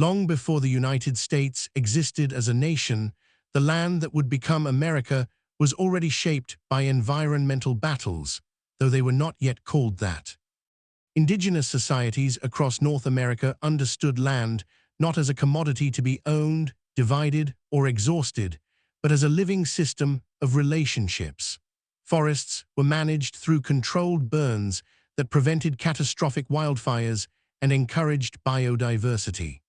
Long before the United States existed as a nation, the land that would become America was already shaped by environmental battles, though they were not yet called that. Indigenous societies across North America understood land not as a commodity to be owned, divided, or exhausted, but as a living system of relationships. Forests were managed through controlled burns that prevented catastrophic wildfires and encouraged biodiversity.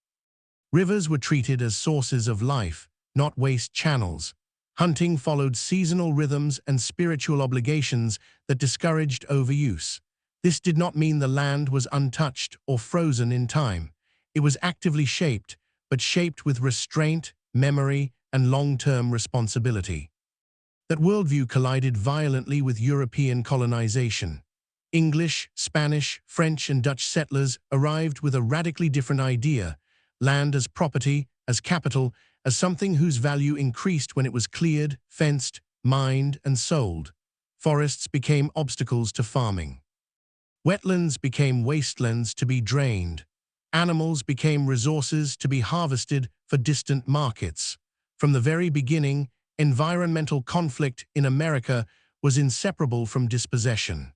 Rivers were treated as sources of life, not waste channels. Hunting followed seasonal rhythms and spiritual obligations that discouraged overuse. This did not mean the land was untouched or frozen in time. It was actively shaped, but shaped with restraint, memory, and long-term responsibility. That worldview collided violently with European colonization. English, Spanish, French, and Dutch settlers arrived with a radically different idea: land as property, as capital, as something whose value increased when it was cleared, fenced, mined, and sold. Forests became obstacles to farming. Wetlands became wastelands to be drained. Animals became resources to be harvested for distant markets. From the very beginning, environmental conflict in America was inseparable from dispossession.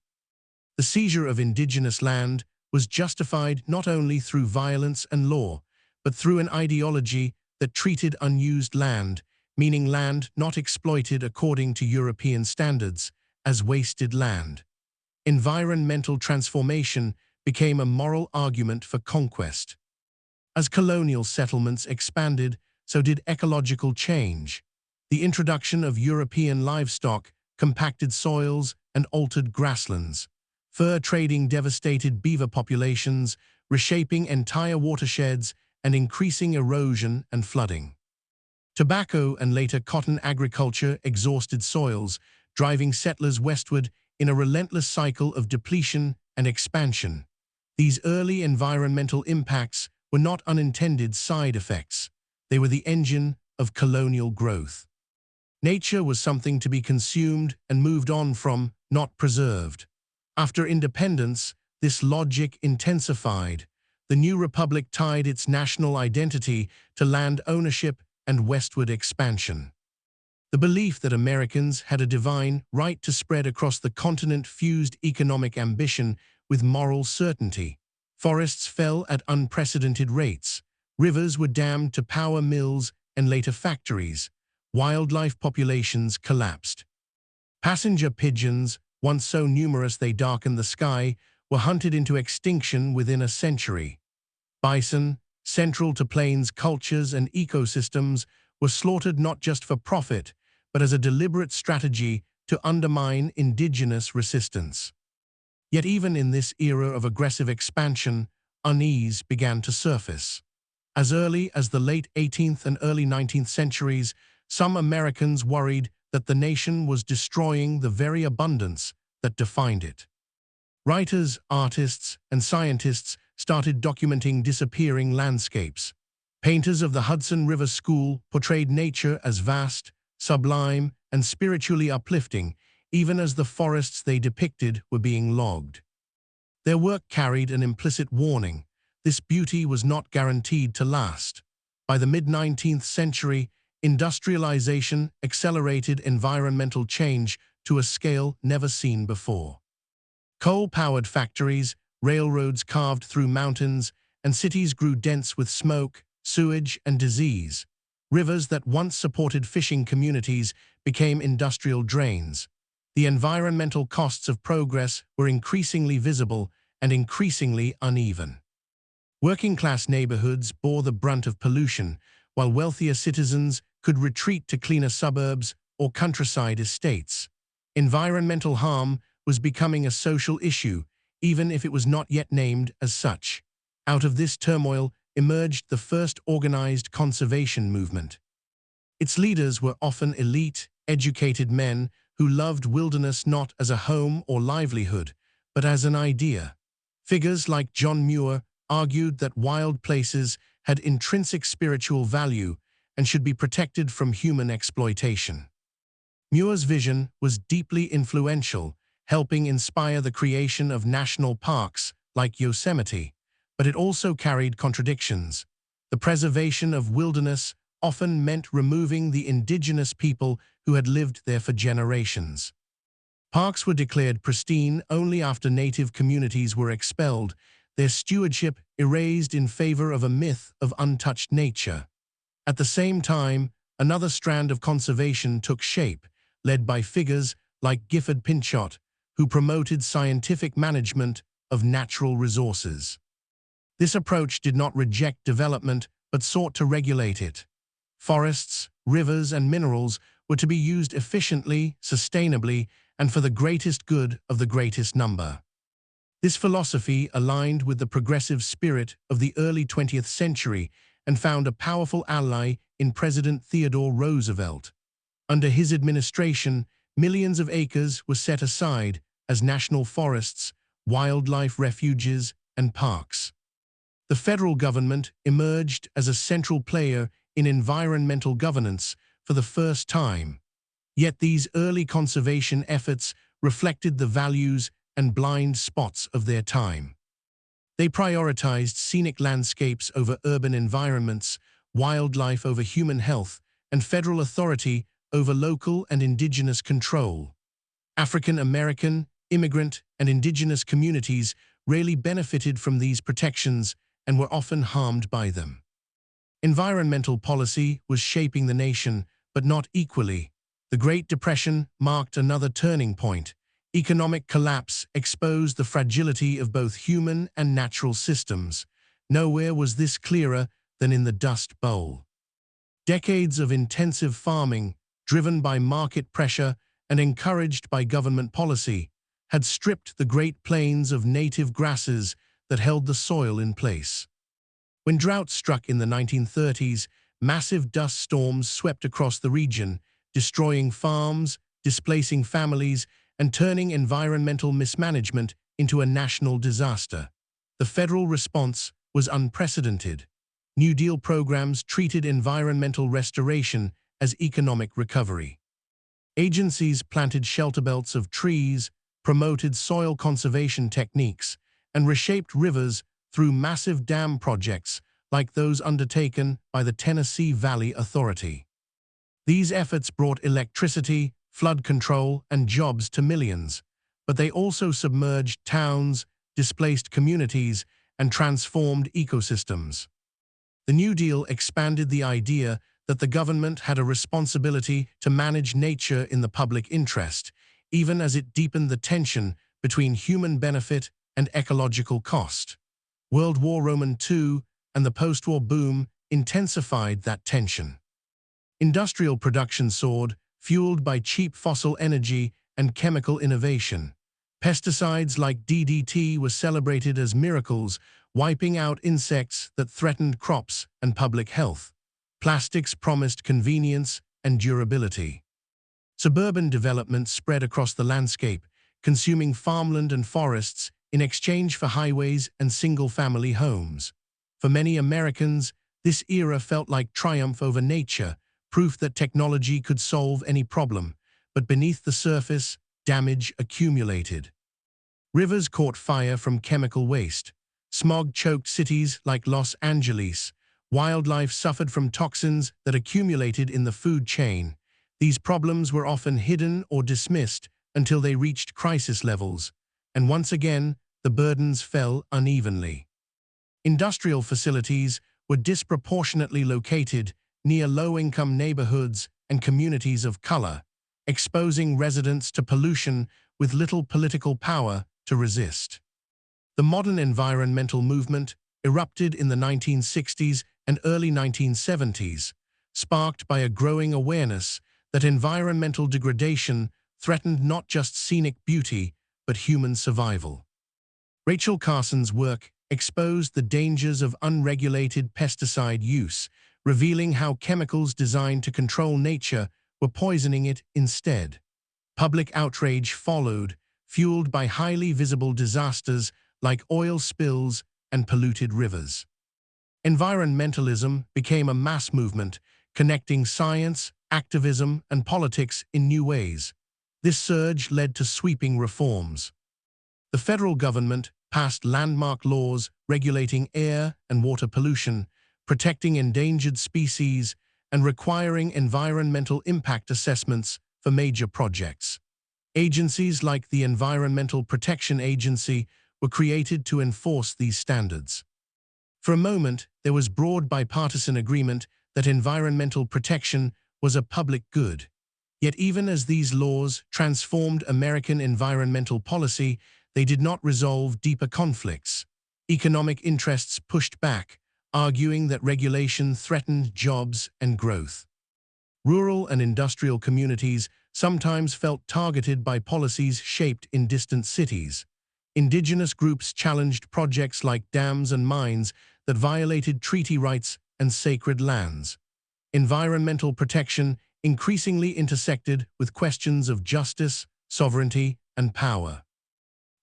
The seizure of indigenous land was justified not only through violence and law, but through an ideology that treated unused land, meaning land not exploited according to European standards, as wasted land. Environmental transformation became a moral argument for conquest. As colonial settlements expanded, so did ecological change. The introduction of European livestock compacted soils and altered grasslands. Fur trading devastated beaver populations, reshaping entire watersheds and increasing erosion and flooding. Tobacco and later cotton agriculture exhausted soils, driving settlers westward in a relentless cycle of depletion and expansion. These early environmental impacts were not unintended side effects. They were the engine of colonial growth. Nature was something to be consumed and moved on from, not preserved. After independence, this logic intensified. The new republic tied its national identity to land ownership and westward expansion. The belief that Americans had a divine right to spread across the continent fused economic ambition with moral certainty. Forests fell at unprecedented rates. Rivers were dammed to power mills and later factories. Wildlife populations collapsed. Passenger pigeons, once so numerous they darkened the sky, were hunted into extinction within a century. Bison, central to plains cultures and ecosystems, were slaughtered not just for profit, but as a deliberate strategy to undermine indigenous resistance. Yet even in this era of aggressive expansion, unease began to surface. As early as the late 18th and early 19th centuries, some Americans worried that the nation was destroying the very abundance that defined it. Writers, artists, and scientists started documenting disappearing landscapes. Painters of the Hudson River School portrayed nature as vast, sublime, and spiritually uplifting, even as the forests they depicted were being logged. Their work carried an implicit warning: this beauty was not guaranteed to last. By the mid-19th century, industrialization accelerated environmental change to a scale never seen before. Coal-powered factories, railroads carved through mountains, and cities grew dense with smoke, sewage, and disease. Rivers that once supported fishing communities became industrial drains. The environmental costs of progress were increasingly visible and increasingly uneven. Working-class neighborhoods bore the brunt of pollution, while wealthier citizens could retreat to cleaner suburbs or countryside estates. Environmental harm was becoming a social issue, even if it was not yet named as such. Out of this turmoil emerged the first organized conservation movement. Its leaders were often elite, educated men who loved wilderness not as a home or livelihood, but as an idea. Figures like John Muir argued that wild places had intrinsic spiritual value and should be protected from human exploitation. Muir's vision was deeply influential, helping inspire the creation of national parks like Yosemite, but it also carried contradictions. The preservation of wilderness often meant removing the indigenous people who had lived there for generations. Parks were declared pristine only after native communities were expelled, their stewardship erased in favor of a myth of untouched nature. At the same time, another strand of conservation took shape, led by figures like Gifford Pinchot, who promoted scientific management of natural resources. This approach did not reject development, but sought to regulate it. Forests, rivers, and minerals were to be used efficiently, sustainably, and for the greatest good of the greatest number. This philosophy aligned with the progressive spirit of the early 20th century and found a powerful ally in President Theodore Roosevelt. Under his administration, millions of acres were set aside as national forests, wildlife refuges, and parks. The federal government emerged as a central player in environmental governance for the first time. Yet these early conservation efforts reflected the values and blind spots of their time. They prioritized scenic landscapes over urban environments, wildlife over human health, and federal authority over local and indigenous control. African American, immigrant, and indigenous communities rarely benefited from these protections and were often harmed by them. Environmental policy was shaping the nation, but not equally. The Great Depression marked another turning point. Economic collapse exposed the fragility of both human and natural systems. Nowhere was this clearer than in the Dust Bowl. Decades of intensive farming, driven by market pressure and encouraged by government policy, had stripped the Great Plains of native grasses that held the soil in place. When drought struck in the 1930s, massive dust storms swept across the region, destroying farms, displacing families, and turning environmental mismanagement into a national disaster. The federal response was unprecedented. New Deal programs treated environmental restoration as economic recovery. Agencies planted shelterbelts of trees, promoted soil conservation techniques, and reshaped rivers through massive dam projects like those undertaken by the Tennessee Valley Authority. These efforts brought electricity, flood control, and jobs to millions, but they also submerged towns, displaced communities, and transformed ecosystems. The New Deal expanded the idea that the government had a responsibility to manage nature in the public interest, even as it deepened the tension between human benefit and ecological cost. World War II and the post-war boom intensified that tension. Industrial production soared, fueled by cheap fossil energy and chemical innovation. Pesticides like DDT were celebrated as miracles, wiping out insects that threatened crops and public health. Plastics promised convenience and durability. Suburban development spread across the landscape, consuming farmland and forests in exchange for highways and single-family homes. For many Americans, this era felt like triumph over nature, proof that technology could solve any problem, but beneath the surface, damage accumulated. Rivers caught fire from chemical waste. Smog choked cities like Los Angeles. Wildlife suffered from toxins that accumulated in the food chain. These problems were often hidden or dismissed until they reached crisis levels, and once again, the burdens fell unevenly. Industrial facilities were disproportionately located near low-income neighborhoods and communities of color, exposing residents to pollution with little political power to resist. The modern environmental movement erupted in the 1960s and early 1970s, sparked by a growing awareness that environmental degradation threatened not just scenic beauty, but human survival. Rachel Carson's work exposed the dangers of unregulated pesticide use, revealing how chemicals designed to control nature were poisoning it instead. Public outrage followed, fueled by highly visible disasters like oil spills and polluted rivers. Environmentalism became a mass movement, connecting science, activism, and politics in new ways. This surge led to sweeping reforms. The federal government passed landmark laws regulating air and water pollution, protecting endangered species, and requiring environmental impact assessments for major projects. Agencies like the Environmental Protection Agency were created to enforce these standards. For a moment, there was broad bipartisan agreement that environmental protection was a public good. Yet even as these laws transformed American environmental policy, they did not resolve deeper conflicts. Economic interests pushed back, arguing that regulation threatened jobs and growth. Rural and industrial communities sometimes felt targeted by policies shaped in distant cities. Indigenous groups challenged projects like dams and mines that violated treaty rights and sacred lands. Environmental protection increasingly intersected with questions of justice, sovereignty, and power.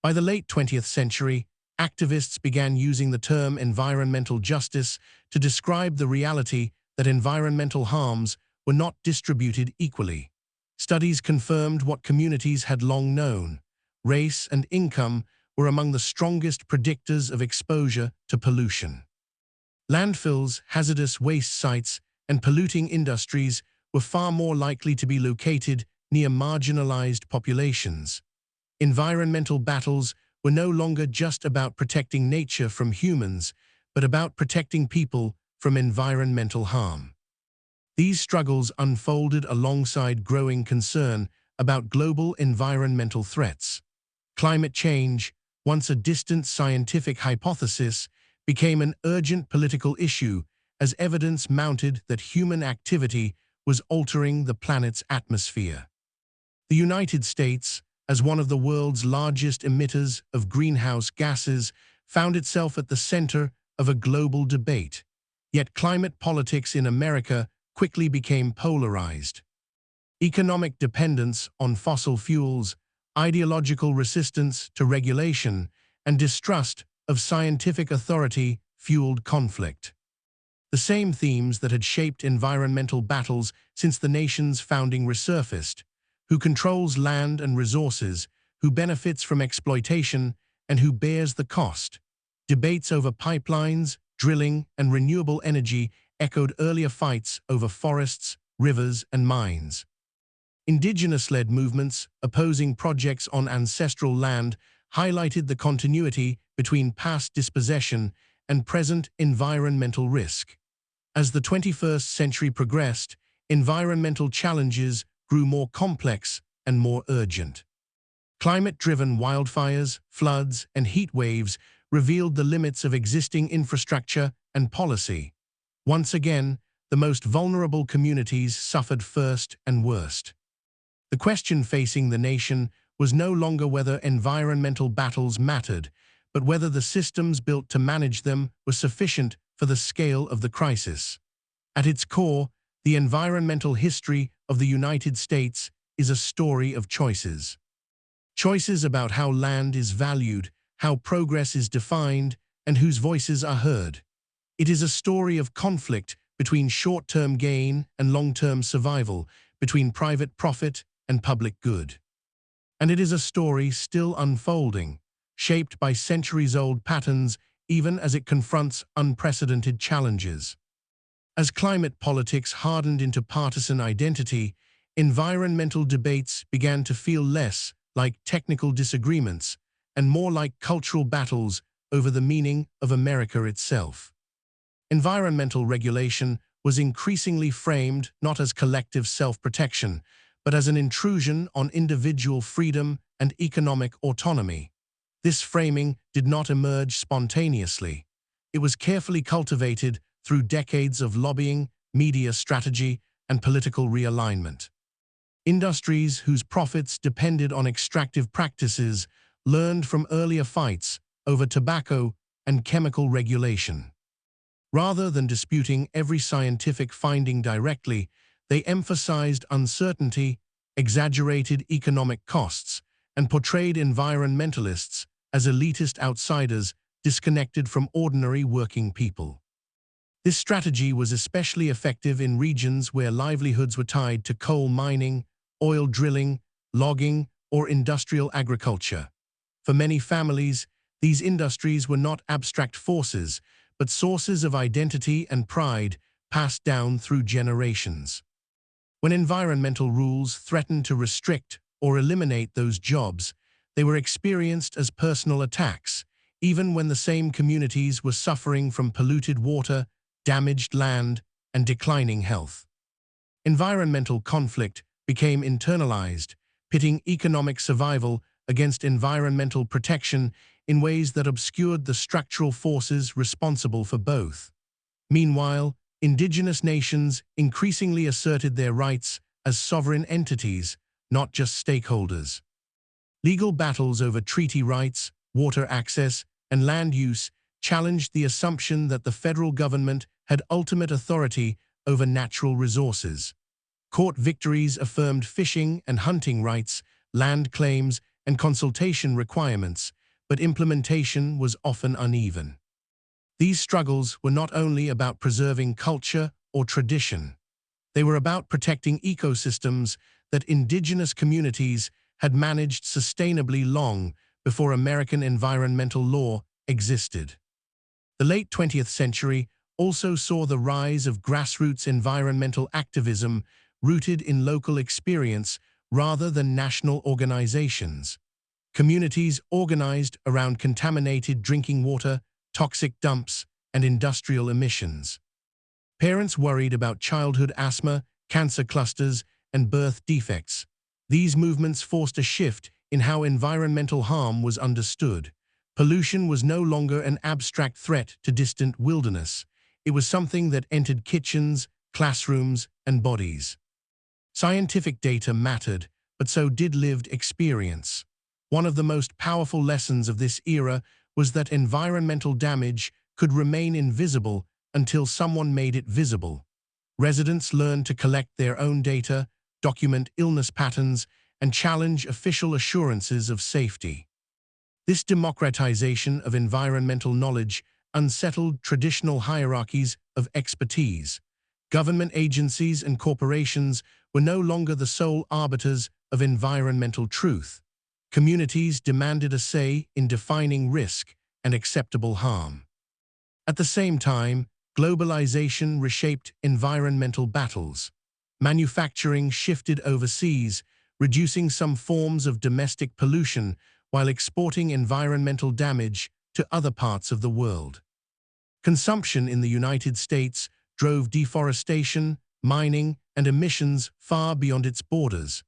By the late 20th century, activists began using the term environmental justice to describe the reality that environmental harms were not distributed equally. Studies confirmed what communities had long known. Race and income were among the strongest predictors of exposure to pollution. Landfills, hazardous waste sites, and polluting industries were far more likely to be located near marginalized populations. Environmental battles were no longer just about protecting nature from humans, but about protecting people from environmental harm. These struggles unfolded alongside growing concern about global environmental threats. Climate change, once a distant scientific hypothesis, became an urgent political issue as evidence mounted that human activity was altering the planet's atmosphere. The United States, as one of the world's largest emitters of greenhouse gases, found itself at the center of a global debate. Yet climate politics in America quickly became polarized. Economic dependence on fossil fuels, ideological resistance to regulation, and distrust of scientific authority fueled conflict. The same themes that had shaped environmental battles since the nation's founding resurfaced: who controls land and resources, who benefits from exploitation, and who bears the cost. Debates over pipelines, drilling, and renewable energy echoed earlier fights over forests, rivers, and mines. Indigenous-led movements opposing projects on ancestral land highlighted the continuity between past dispossession and present environmental risk. As the 21st century progressed, environmental challenges grew more complex and more urgent. Climate-driven wildfires, floods, and heat waves revealed the limits of existing infrastructure and policy. Once again, the most vulnerable communities suffered first and worst. The question facing the nation was no longer whether environmental battles mattered, but whether the systems built to manage them were sufficient for the scale of the crisis. At its core, the environmental history of the United States is a story of choices. Choices about how land is valued, how progress is defined, and whose voices are heard. It is a story of conflict between short-term gain and long-term survival, between private profit and public good. And it is a story still unfolding, shaped by centuries-old patterns even as it confronts unprecedented challenges. As climate politics hardened into partisan identity, environmental debates began to feel less like technical disagreements and more like cultural battles over the meaning of America itself. Environmental regulation was increasingly framed not as collective self-protection, but as an intrusion on individual freedom and economic autonomy. This framing did not emerge spontaneously. It was carefully cultivated through decades of lobbying, media strategy, and political realignment. Industries whose profits depended on extractive practices learned from earlier fights over tobacco and chemical regulation. Rather than disputing every scientific finding directly, they emphasized uncertainty, exaggerated economic costs, and portrayed environmentalists as elitist outsiders disconnected from ordinary working people. This strategy was especially effective in regions where livelihoods were tied to coal mining, oil drilling, logging, or industrial agriculture. For many families, these industries were not abstract forces, but sources of identity and pride passed down through generations. When environmental rules threatened to restrict or eliminate those jobs, they were experienced as personal attacks, even when the same communities were suffering from polluted water, damaged land, and declining health. Environmental conflict became internalized, pitting economic survival against environmental protection in ways that obscured the structural forces responsible for both. Meanwhile, indigenous nations increasingly asserted their rights as sovereign entities, not just stakeholders. Legal battles over treaty rights, water access, and land use challenged the assumption that the federal government had ultimate authority over natural resources. Court victories affirmed fishing and hunting rights, land claims, and consultation requirements, but implementation was often uneven. These struggles were not only about preserving culture or tradition. They were about protecting ecosystems that indigenous communities had managed sustainably long before American environmental law existed. The late 20th century also saw the rise of grassroots environmental activism rooted in local experience rather than national organizations. Communities organized around contaminated drinking water, toxic dumps, and industrial emissions. Parents worried about childhood asthma, cancer clusters, and birth defects. These movements forced a shift in how environmental harm was understood. Pollution was no longer an abstract threat to distant wilderness. It was something that entered kitchens, classrooms, and bodies. Scientific data mattered, but so did lived experience. One of the most powerful lessons of this era was that environmental damage could remain invisible until someone made it visible. Residents learned to collect their own data, document illness patterns, and challenge official assurances of safety. This democratization of environmental knowledge unsettled traditional hierarchies of expertise. Government agencies and corporations were no longer the sole arbiters of environmental truth. Communities demanded a say in defining risk and acceptable harm. At the same time, globalization reshaped environmental battles. Manufacturing shifted overseas, reducing some forms of domestic pollution while exporting environmental damage to other parts of the world. Consumption in the United States drove deforestation, mining, and emissions far beyond its borders.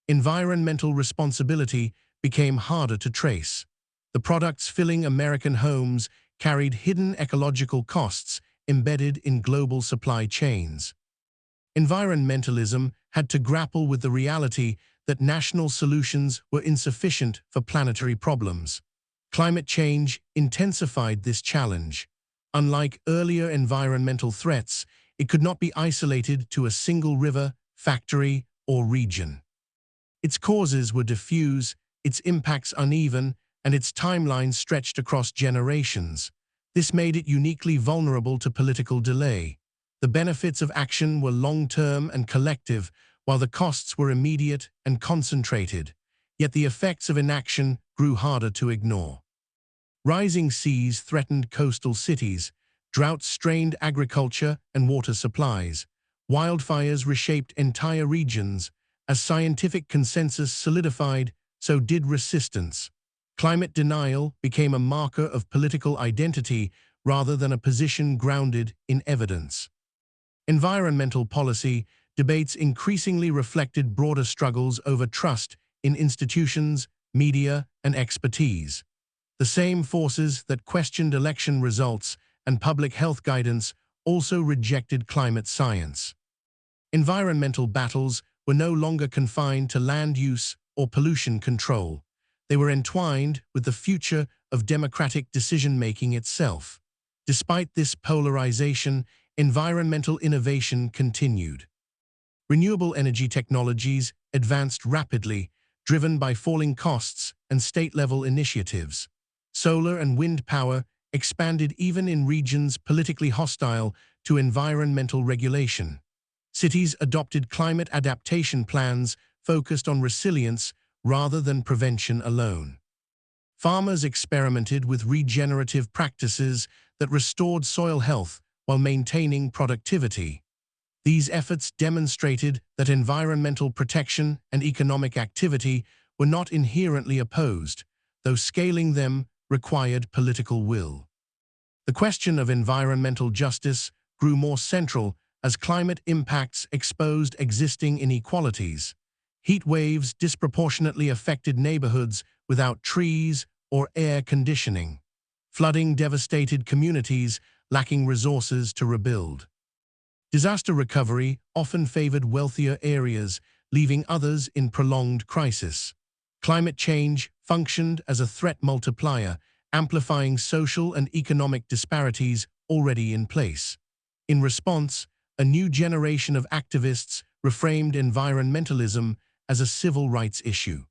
Environmental responsibility became harder to trace. The products filling American homes carried hidden ecological costs embedded in global supply chains. Environmentalism had to grapple with the reality that national solutions were insufficient for planetary problems. Climate change intensified this challenge. Unlike earlier environmental threats, it could not be isolated to a single river, factory, or region. Its causes were diffuse, its impacts uneven, and its timeline stretched across generations. This made it uniquely vulnerable to political delay. The benefits of action were long-term and collective, while the costs were immediate and concentrated. Yet the effects of inaction grew harder to ignore. Rising seas threatened coastal cities, droughts strained agriculture and water supplies. Wildfires reshaped entire regions. As scientific consensus solidified, so did resistance. Climate denial became a marker of political identity rather than a position grounded in evidence. Environmental policy debates increasingly reflected broader struggles over trust in institutions, media, and expertise. The same forces that questioned election results and public health guidance also rejected climate science. Environmental battles were no longer confined to land use or pollution control. They were entwined with the future of democratic decision-making itself. Despite this polarization, environmental innovation continued. Renewable energy technologies advanced rapidly, driven by falling costs and state-level initiatives. Solar and wind power expanded even in regions politically hostile to environmental regulation. Cities adopted climate adaptation plans focused on resilience rather than prevention alone. Farmers experimented with regenerative practices that restored soil health while maintaining productivity. These efforts demonstrated that environmental protection and economic activity were not inherently opposed, though scaling them required political will. The question of environmental justice grew more central as climate impacts exposed existing inequalities. Heat waves disproportionately affected neighborhoods without trees or air conditioning. Flooding devastated communities lacking resources to rebuild. Disaster recovery often favored wealthier areas, leaving others in prolonged crisis. Climate change functioned as a threat multiplier, amplifying social and economic disparities already in place. In response, a new generation of activists reframed environmentalism as a civil rights issue.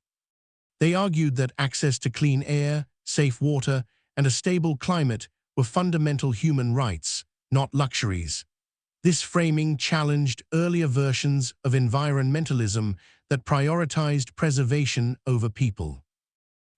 They argued that access to clean air, safe water, and a stable climate were fundamental human rights, not luxuries. This framing challenged earlier versions of environmentalism that prioritized preservation over people.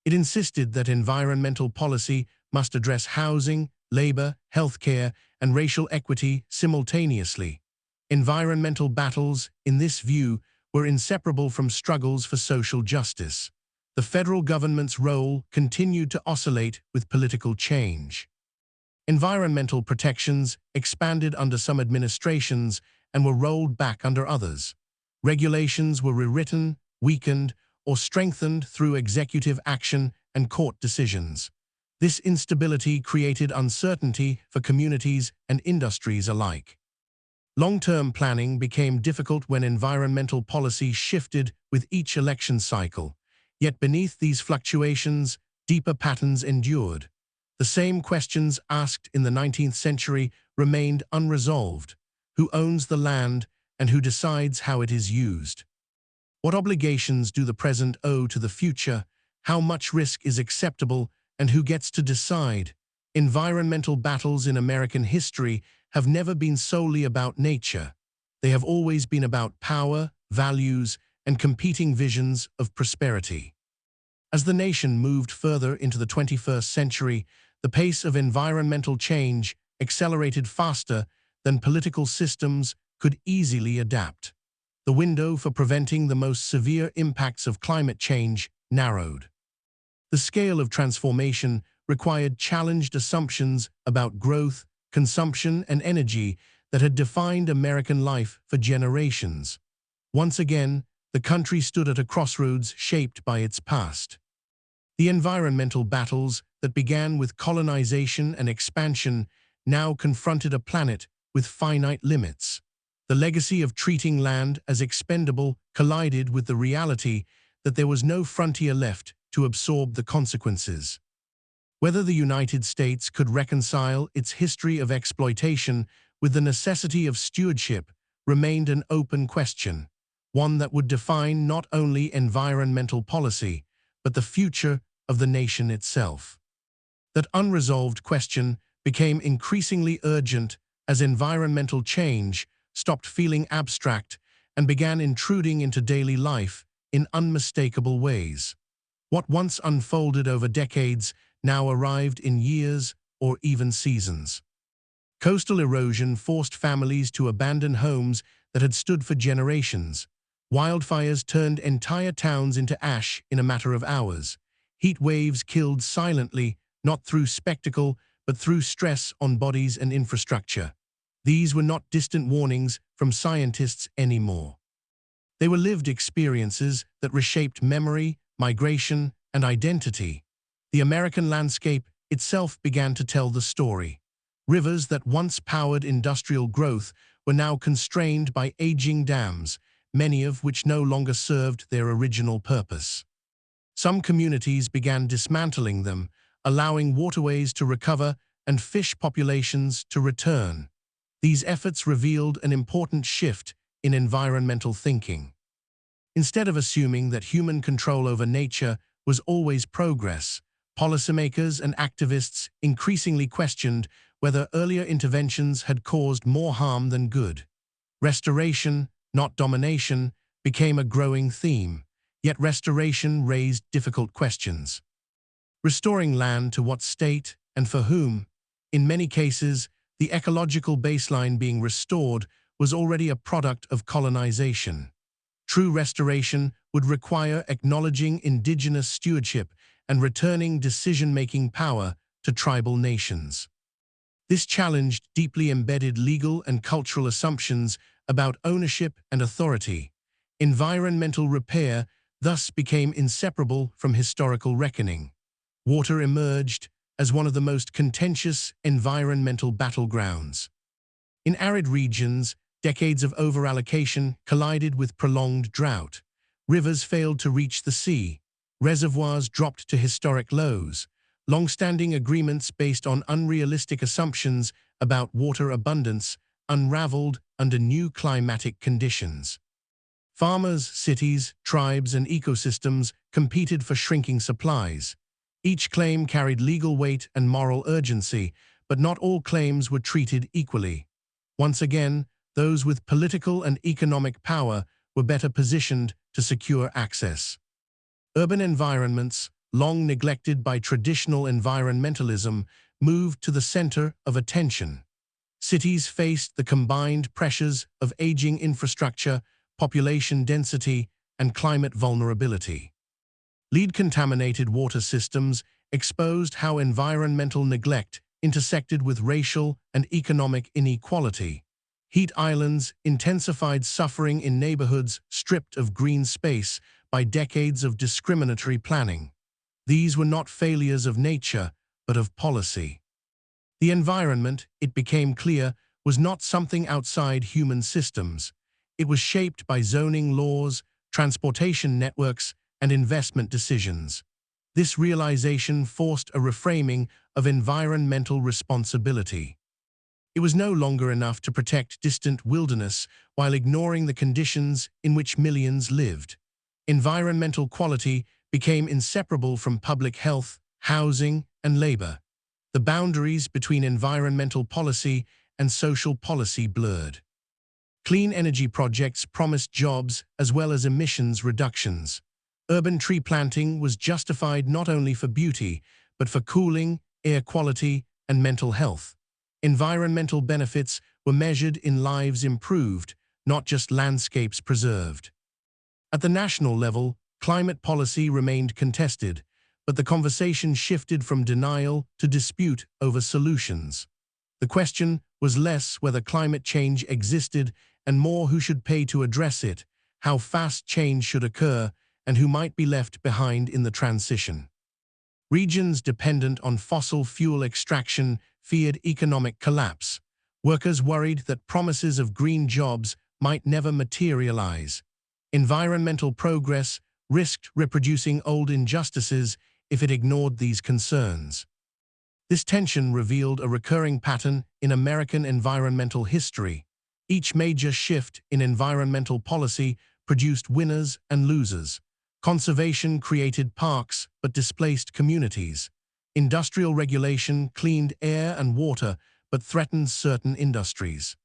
It insisted that environmental policy must address housing, labor, healthcare, and racial equity simultaneously. Environmental battles, in this view, were inseparable from struggles for social justice. The federal government's role continued to oscillate with political change. Environmental protections expanded under some administrations and were rolled back under others. Regulations were rewritten, weakened, or strengthened through executive action and court decisions. This instability created uncertainty for communities and industries alike. Long-term planning became difficult when environmental policy shifted with each election cycle. Yet beneath these fluctuations, deeper patterns endured. The same questions asked in the 19th century remained unresolved. Who owns the land and who decides how it is used? What obligations do the present owe to the future? How much risk is acceptable and who gets to decide? Environmental battles in American history have never been solely about nature. They have always been about power, values, and competing visions of prosperity. As the nation moved further into the 21st century, the pace of environmental change accelerated faster than political systems could easily adapt. The window for preventing the most severe impacts of climate change narrowed. The scale of transformation required challenged assumptions about growth, consumption, and energy that had defined American life for generations. Once again, the country stood at a crossroads shaped by its past. The environmental battles that began with colonization and expansion now confronted a planet with finite limits. The legacy of treating land as expendable collided with the reality that there was no frontier left to absorb the consequences. Whether the United States could reconcile its history of exploitation with the necessity of stewardship remained an open question, one that would define not only environmental policy, but the future of the nation itself. That unresolved question became increasingly urgent as environmental change stopped feeling abstract and began intruding into daily life in unmistakable ways. What once unfolded over decades now arrived in years or even seasons. Coastal erosion forced families to abandon homes that had stood for generations. Wildfires turned entire towns into ash in a matter of hours. Heat waves killed silently, not through spectacle, but through stress on bodies and infrastructure. These were not distant warnings from scientists anymore. They were lived experiences that reshaped memory, migration, and identity. The American landscape itself began to tell the story. Rivers that once powered industrial growth were now constrained by aging dams, many of which no longer served their original purpose. Some communities began dismantling them, allowing waterways to recover and fish populations to return. These efforts revealed an important shift in environmental thinking. Instead of assuming that human control over nature was always progress, policymakers and activists increasingly questioned whether earlier interventions had caused more harm than good. Restoration, not domination, became a growing theme, yet restoration raised difficult questions. Restoring land to what state and for whom? In many cases, the ecological baseline being restored was already a product of colonization. True restoration would require acknowledging indigenous stewardship and returning decision-making power to tribal nations. This challenged deeply embedded legal and cultural assumptions about ownership and authority. Environmental repair thus became inseparable from historical reckoning. Water emerged as one of the most contentious environmental battlegrounds. In arid regions, decades of overallocation collided with prolonged drought. Rivers failed to reach the sea. Reservoirs dropped to historic lows. Long-standing agreements based on unrealistic assumptions about water abundance unraveled under new climatic conditions. Farmers, cities, tribes, and ecosystems competed for shrinking supplies. Each claim carried legal weight and moral urgency, but not all claims were treated equally. Once again, those with political and economic power were better positioned to secure access. Urban environments, long neglected by traditional environmentalism, moved to the center of attention. Cities faced the combined pressures of aging infrastructure, population density, and climate vulnerability. Lead-contaminated water systems exposed how environmental neglect intersected with racial and economic inequality. Heat islands intensified suffering in neighborhoods stripped of green space by decades of discriminatory planning. These were not failures of nature, but of policy. The environment, it became clear, was not something outside human systems. It was shaped by zoning laws, transportation networks, and investment decisions. This realization forced a reframing of environmental responsibility. It was no longer enough to protect distant wilderness while ignoring the conditions in which millions lived. Environmental quality became inseparable from public health, housing, and labor. The boundaries between environmental policy and social policy blurred. Clean energy projects promised jobs as well as emissions reductions. Urban tree planting was justified not only for beauty, but for cooling, air quality, and mental health. Environmental benefits were measured in lives improved, not just landscapes preserved. At the national level, climate policy remained contested, but the conversation shifted from denial to dispute over solutions. The question was less whether climate change existed and more who should pay to address it, how fast change should occur, and who might be left behind in the transition. Regions dependent on fossil fuel extraction feared economic collapse. Workers worried that promises of green jobs might never materialize. Environmental progress risked reproducing old injustices if it ignored these concerns. This tension revealed a recurring pattern in American environmental history. Each major shift in environmental policy produced winners and losers. Conservation created parks but displaced communities. Industrial regulation cleaned air and water but threatened certain industries.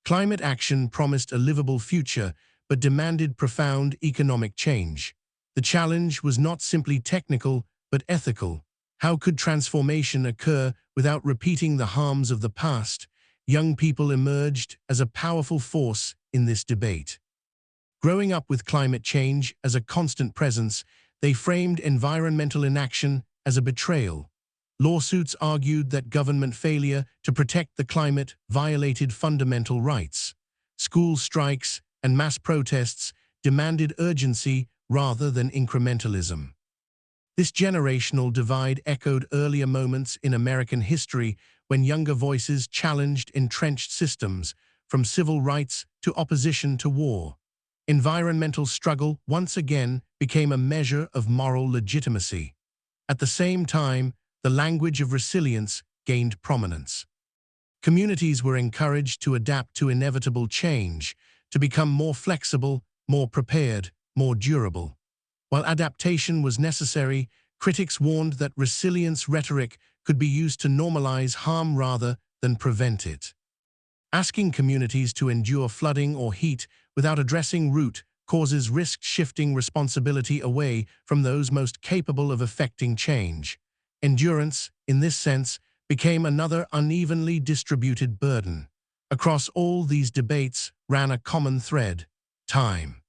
Climate action promised a livable future but demanded profound economic change. The challenge was not simply technical but ethical. How could transformation occur without repeating the harms of the past? Young people emerged as a powerful force in this debate. Growing up with climate change as a constant presence, they framed environmental inaction as a betrayal. Lawsuits argued that government failure to protect the climate violated fundamental rights. School strikes and mass protests demanded urgency rather than incrementalism. This generational divide echoed earlier moments in American history when younger voices challenged entrenched systems, from civil rights to opposition to war. Environmental struggle once again became a measure of moral legitimacy. At the same time, the language of resilience gained prominence. Communities were encouraged to adapt to inevitable change, to become more flexible, more prepared, more durable. While adaptation was necessary, critics warned that resilience rhetoric could be used to normalize harm rather than prevent it. Asking communities to endure flooding or heat without addressing root causes risk shifting responsibility away from those most capable of effecting change. Endurance, in this sense, became another unevenly distributed burden. Across all these debates ran a common thread: time.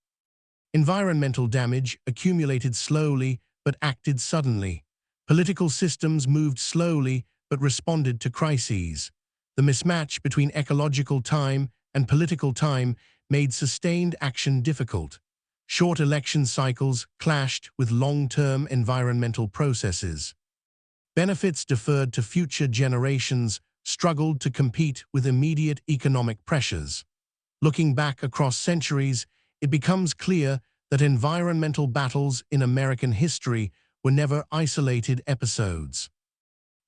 Environmental damage accumulated slowly but acted suddenly. Political systems moved slowly but responded to crises. The mismatch between ecological time and political time made sustained action difficult. Short election cycles clashed with long-term environmental processes. Benefits deferred to future generations struggled to compete with immediate economic pressures. Looking back across centuries, it becomes clear that environmental battles in American history were never isolated episodes.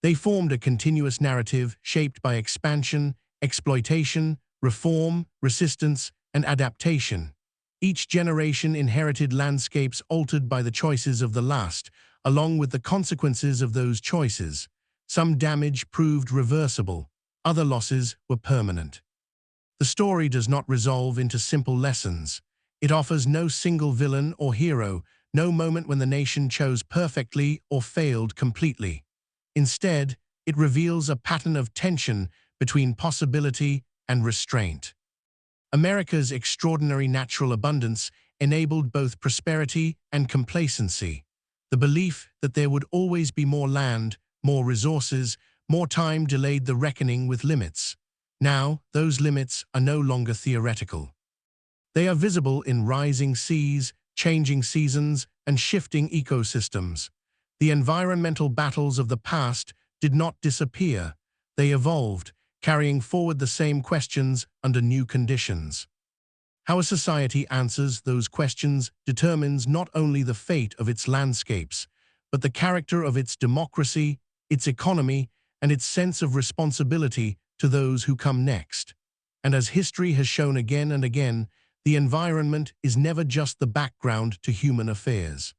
They formed a continuous narrative shaped by expansion, exploitation, reform, resistance, and adaptation. Each generation inherited landscapes altered by the choices of the last, along with the consequences of those choices. Some damage proved reversible, other losses were permanent. The story does not resolve into simple lessons. It offers no single villain or hero, no moment when the nation chose perfectly or failed completely. Instead, it reveals a pattern of tension between possibility and restraint. America's extraordinary natural abundance enabled both prosperity and complacency. The belief that there would always be more land, more resources, more time delayed the reckoning with limits. Now, those limits are no longer theoretical. They are visible in rising seas, changing seasons, and shifting ecosystems. The environmental battles of the past did not disappear. They evolved, carrying forward the same questions under new conditions. How a society answers those questions determines not only the fate of its landscapes, but the character of its democracy, its economy, and its sense of responsibility to those who come next. And as history has shown again and again, the environment is never just the background to human affairs.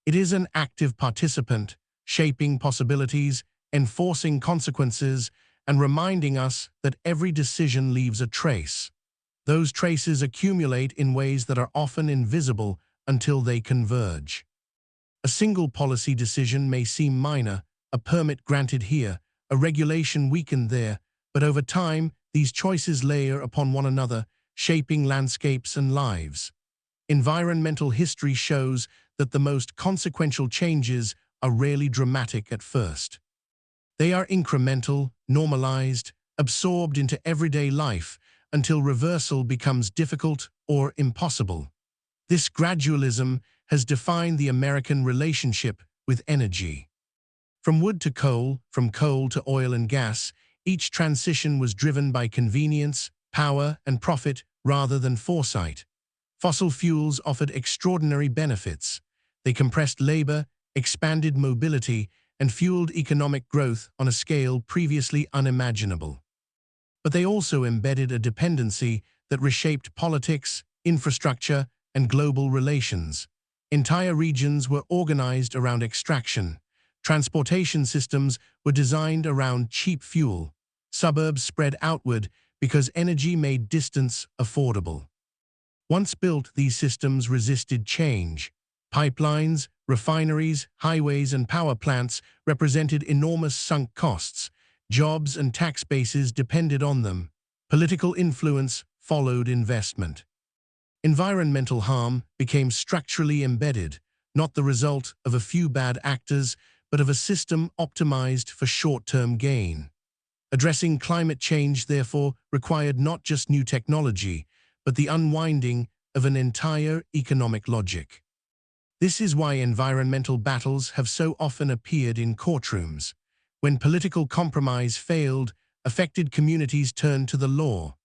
It is an active participant, shaping possibilities, enforcing consequences, and reminding us that every decision leaves a trace. Those traces accumulate in ways that are often invisible until they converge. A single policy decision may seem minor, a permit granted here, a regulation weakened there, but over time, these choices layer upon one another, shaping landscapes and lives. Environmental history shows that the most consequential changes are rarely dramatic at first. They are incremental, normalized, absorbed into everyday life until reversal becomes difficult or impossible. This gradualism has defined the American relationship with energy. From wood to coal, from coal to oil and gas, each transition was driven by convenience, power, and profit rather than foresight. Fossil fuels offered extraordinary benefits. They compressed labor, expanded mobility, and fueled economic growth on a scale previously unimaginable. But they also embedded a dependency that reshaped politics, infrastructure, and global relations. Entire regions were organized around extraction. Transportation systems were designed around cheap fuel. Suburbs spread outward because energy made distance affordable. Once built, these systems resisted change. Pipelines, refineries, highways, and power plants represented enormous sunk costs. Jobs and tax bases depended on them. Political influence followed investment. Environmental harm became structurally embedded, not the result of a few bad actors, but of a system optimized for short-term gain. Addressing climate change, therefore, required not just new technology, but the unwinding of an entire economic logic. This is why environmental battles have so often appeared in courtrooms. When political compromise failed, affected communities turned to the law.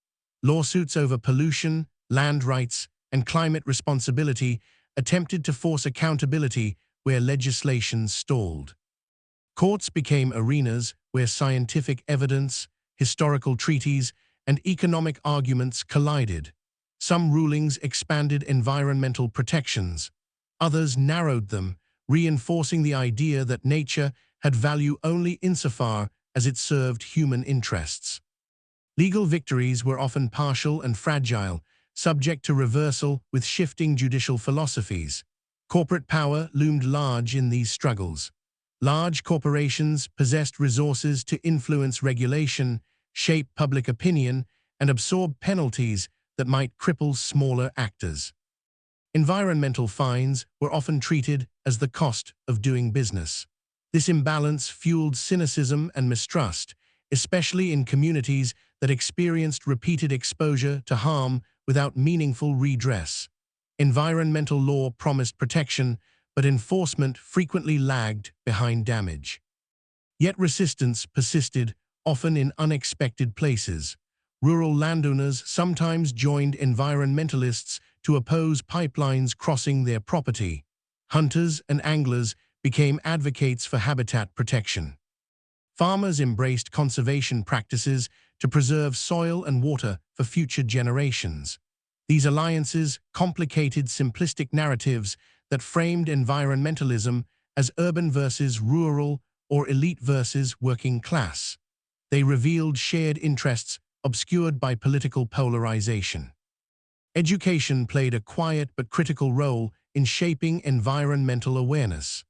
Lawsuits over pollution, land rights, and climate responsibility attempted to force accountability where legislation stalled. Courts became arenas where scientific evidence, historical treaties, and economic arguments collided. Some rulings expanded environmental protections. Others narrowed them, reinforcing the idea that nature had value only insofar as it served human interests. Legal victories were often partial and fragile, subject to reversal with shifting judicial philosophies. Corporate power loomed large in these struggles. Large corporations possessed resources to influence regulation, shape public opinion, and absorb penalties that might cripple smaller actors. Environmental fines were often treated as the cost of doing business. This imbalance fueled cynicism and mistrust, especially in communities that experienced repeated exposure to harm without meaningful redress. Environmental law promised protection, but enforcement frequently lagged behind damage. Yet resistance persisted, often in unexpected places. Rural landowners sometimes joined environmentalists to oppose pipelines crossing their property. Hunters and anglers became advocates for habitat protection. Farmers embraced conservation practices to preserve soil and water for future generations. These alliances complicated simplistic narratives that framed environmentalism as urban versus rural or elite versus working class. They revealed shared interests obscured by political polarization. Education played a quiet but critical role in shaping environmental awareness.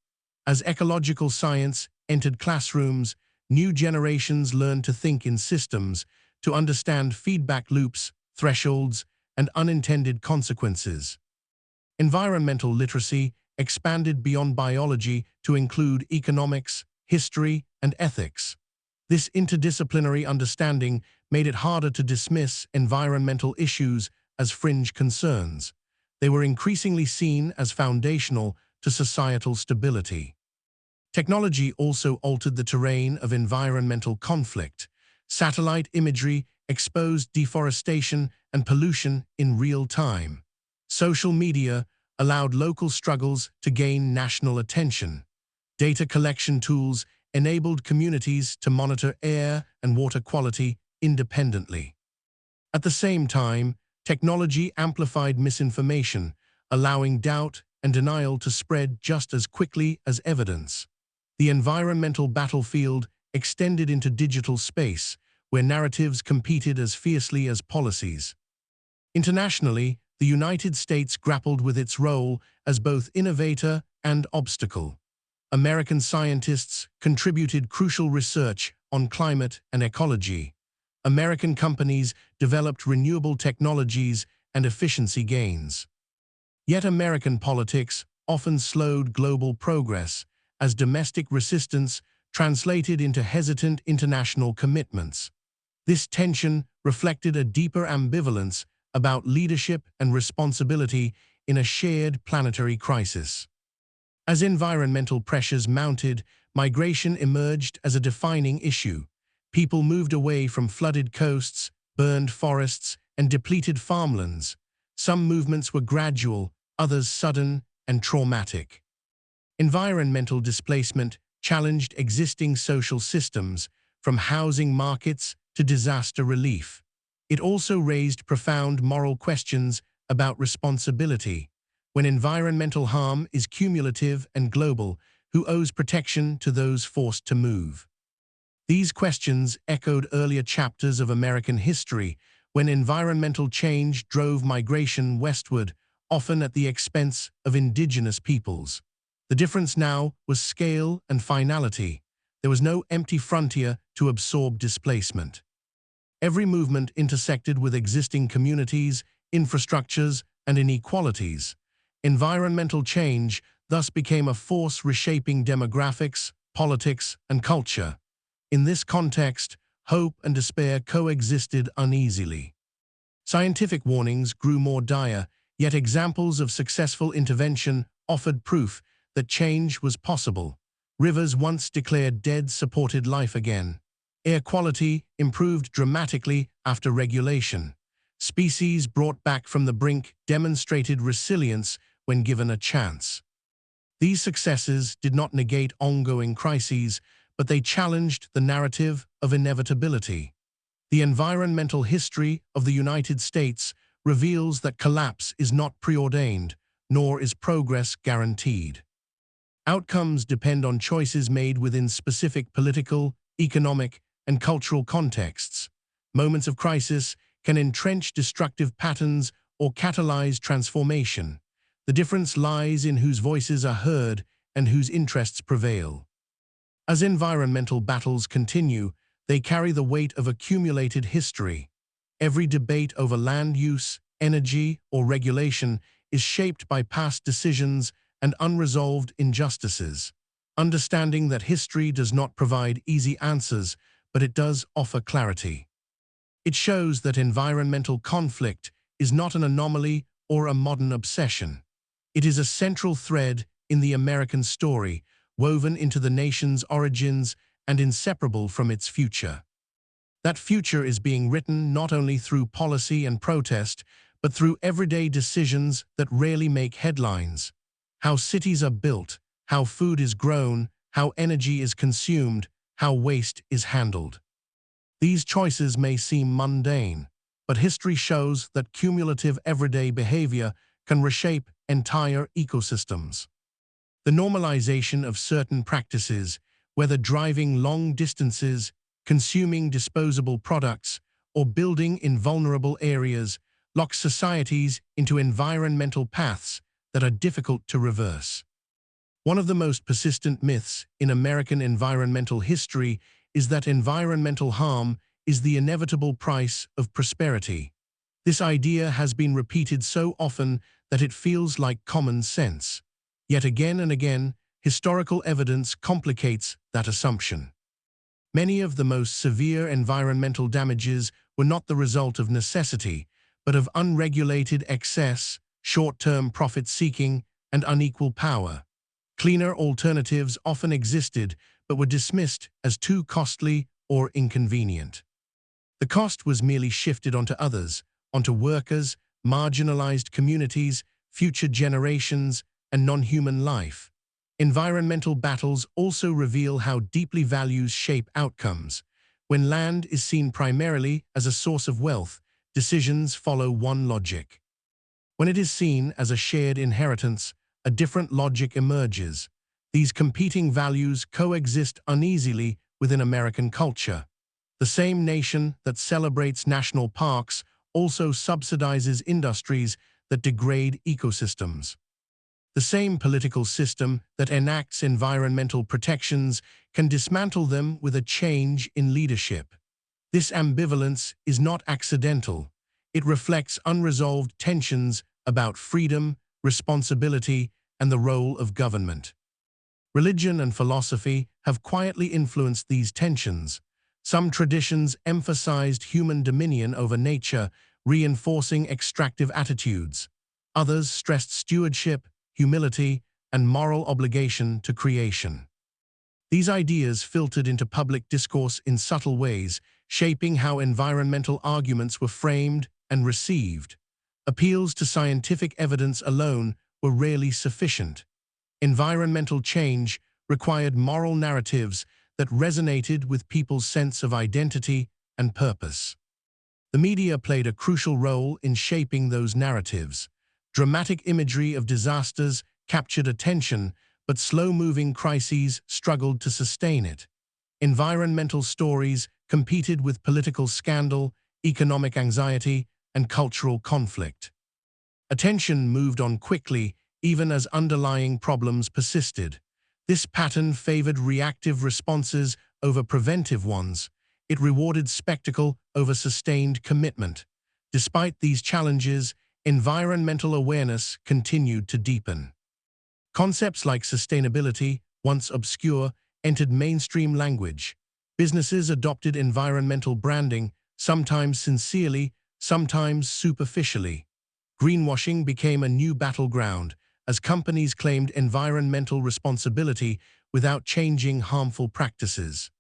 As ecological science entered classrooms, new generations learned to think in systems, to understand feedback loops, thresholds, and unintended consequences. Environmental literacy expanded beyond biology to include economics, history, and ethics. This interdisciplinary understanding made it harder to dismiss environmental issues as fringe concerns. They were increasingly seen as foundational to societal stability. Technology also altered the terrain of environmental conflict. Satellite imagery exposed deforestation and pollution in real time. Social media allowed local struggles to gain national attention. Data collection tools enabled communities to monitor air and water quality independently. At the same time, technology amplified misinformation, allowing doubt and denial to spread just as quickly as evidence. The environmental battlefield extended into digital space, where narratives competed as fiercely as policies. Internationally, the United States grappled with its role as both innovator and obstacle. American scientists contributed crucial research on climate and ecology. American companies developed renewable technologies and efficiency gains. Yet American politics often slowed global progress, as domestic resistance translated into hesitant international commitments. This tension reflected a deeper ambivalence about leadership and responsibility in a shared planetary crisis. As environmental pressures mounted, migration emerged as a defining issue. People moved away from flooded coasts, burned forests, and depleted farmlands. Some movements were gradual, others sudden and traumatic. Environmental displacement challenged existing social systems, from housing markets to disaster relief. It also raised profound moral questions about responsibility. When environmental harm is cumulative and global, who owes protection to those forced to move? These questions echoed earlier chapters of American history, when environmental change drove migration westward, often at the expense of indigenous peoples. The difference now was scale and finality. There was no empty frontier to absorb displacement. Every movement intersected with existing communities, infrastructures, and inequalities. Environmental change thus became a force reshaping demographics, politics, and culture. In this context, hope and despair coexisted uneasily. Scientific warnings grew more dire, yet examples of successful intervention offered proof that change was possible. Rivers once declared dead supported life again. Air quality improved dramatically after regulation. Species brought back from the brink demonstrated resilience when given a chance. These successes did not negate ongoing crises, but they challenged the narrative of inevitability. The environmental history of the United States reveals that collapse is not preordained, nor is progress guaranteed. Outcomes depend on choices made within specific political, economic, and cultural contexts. Moments of crisis can entrench destructive patterns or catalyze transformation. The difference lies in whose voices are heard and whose interests prevail. As environmental battles continue, they carry the weight of accumulated history. Every debate over land use, energy, or regulation is shaped by past decisions and unresolved injustices. Understanding that history does not provide easy answers, but it does offer clarity. It shows that environmental conflict is not an anomaly or a modern obsession. It is a central thread in the American story, woven into the nation's origins and inseparable from its future. That future is being written not only through policy and protest, but through everyday decisions that rarely make headlines. How cities are built, how food is grown, how energy is consumed, how waste is handled. These choices may seem mundane, but history shows that cumulative everyday behavior can reshape entire ecosystems. The normalization of certain practices, whether driving long distances, consuming disposable products, or building in vulnerable areas, locks societies into environmental paths that are difficult to reverse. One of the most persistent myths in American environmental history is that environmental harm is the inevitable price of prosperity. This idea has been repeated so often that it feels like common sense. Yet again and again, historical evidence complicates that assumption. Many of the most severe environmental damages were not the result of necessity, but of unregulated excess, short-term profit-seeking, and unequal power. Cleaner alternatives often existed, but were dismissed as too costly or inconvenient. The cost was merely shifted onto others, onto workers, marginalized communities, future generations, and non-human life. Environmental battles also reveal how deeply values shape outcomes. When land is seen primarily as a source of wealth, decisions follow one logic. When it is seen as a shared inheritance, a different logic emerges. These competing values coexist uneasily within American culture. The same nation that celebrates national parks also subsidizes industries that degrade ecosystems. The same political system that enacts environmental protections can dismantle them with a change in leadership. This ambivalence is not accidental. It reflects unresolved tensions about freedom, responsibility, and the role of government. Religion and philosophy have quietly influenced these tensions. Some traditions emphasized human dominion over nature, reinforcing extractive attitudes. Others stressed stewardship, humility, and moral obligation to creation. These ideas filtered into public discourse in subtle ways, shaping how environmental arguments were framed and received. Appeals to scientific evidence alone were rarely sufficient. Environmental change required moral narratives that resonated with people's sense of identity and purpose. The media played a crucial role in shaping those narratives. Dramatic imagery of disasters captured attention, but slow-moving crises struggled to sustain it. Environmental stories competed with political scandal, economic anxiety, and cultural conflict. Attention moved on quickly, even as underlying problems persisted. This pattern favored reactive responses over preventive ones. It rewarded spectacle over sustained commitment. Despite these challenges, environmental awareness continued to deepen. Concepts like sustainability, once obscure, entered mainstream language. Businesses adopted environmental branding, sometimes sincerely, sometimes superficially. Greenwashing became a new battleground as companies claimed environmental responsibility without changing harmful practices.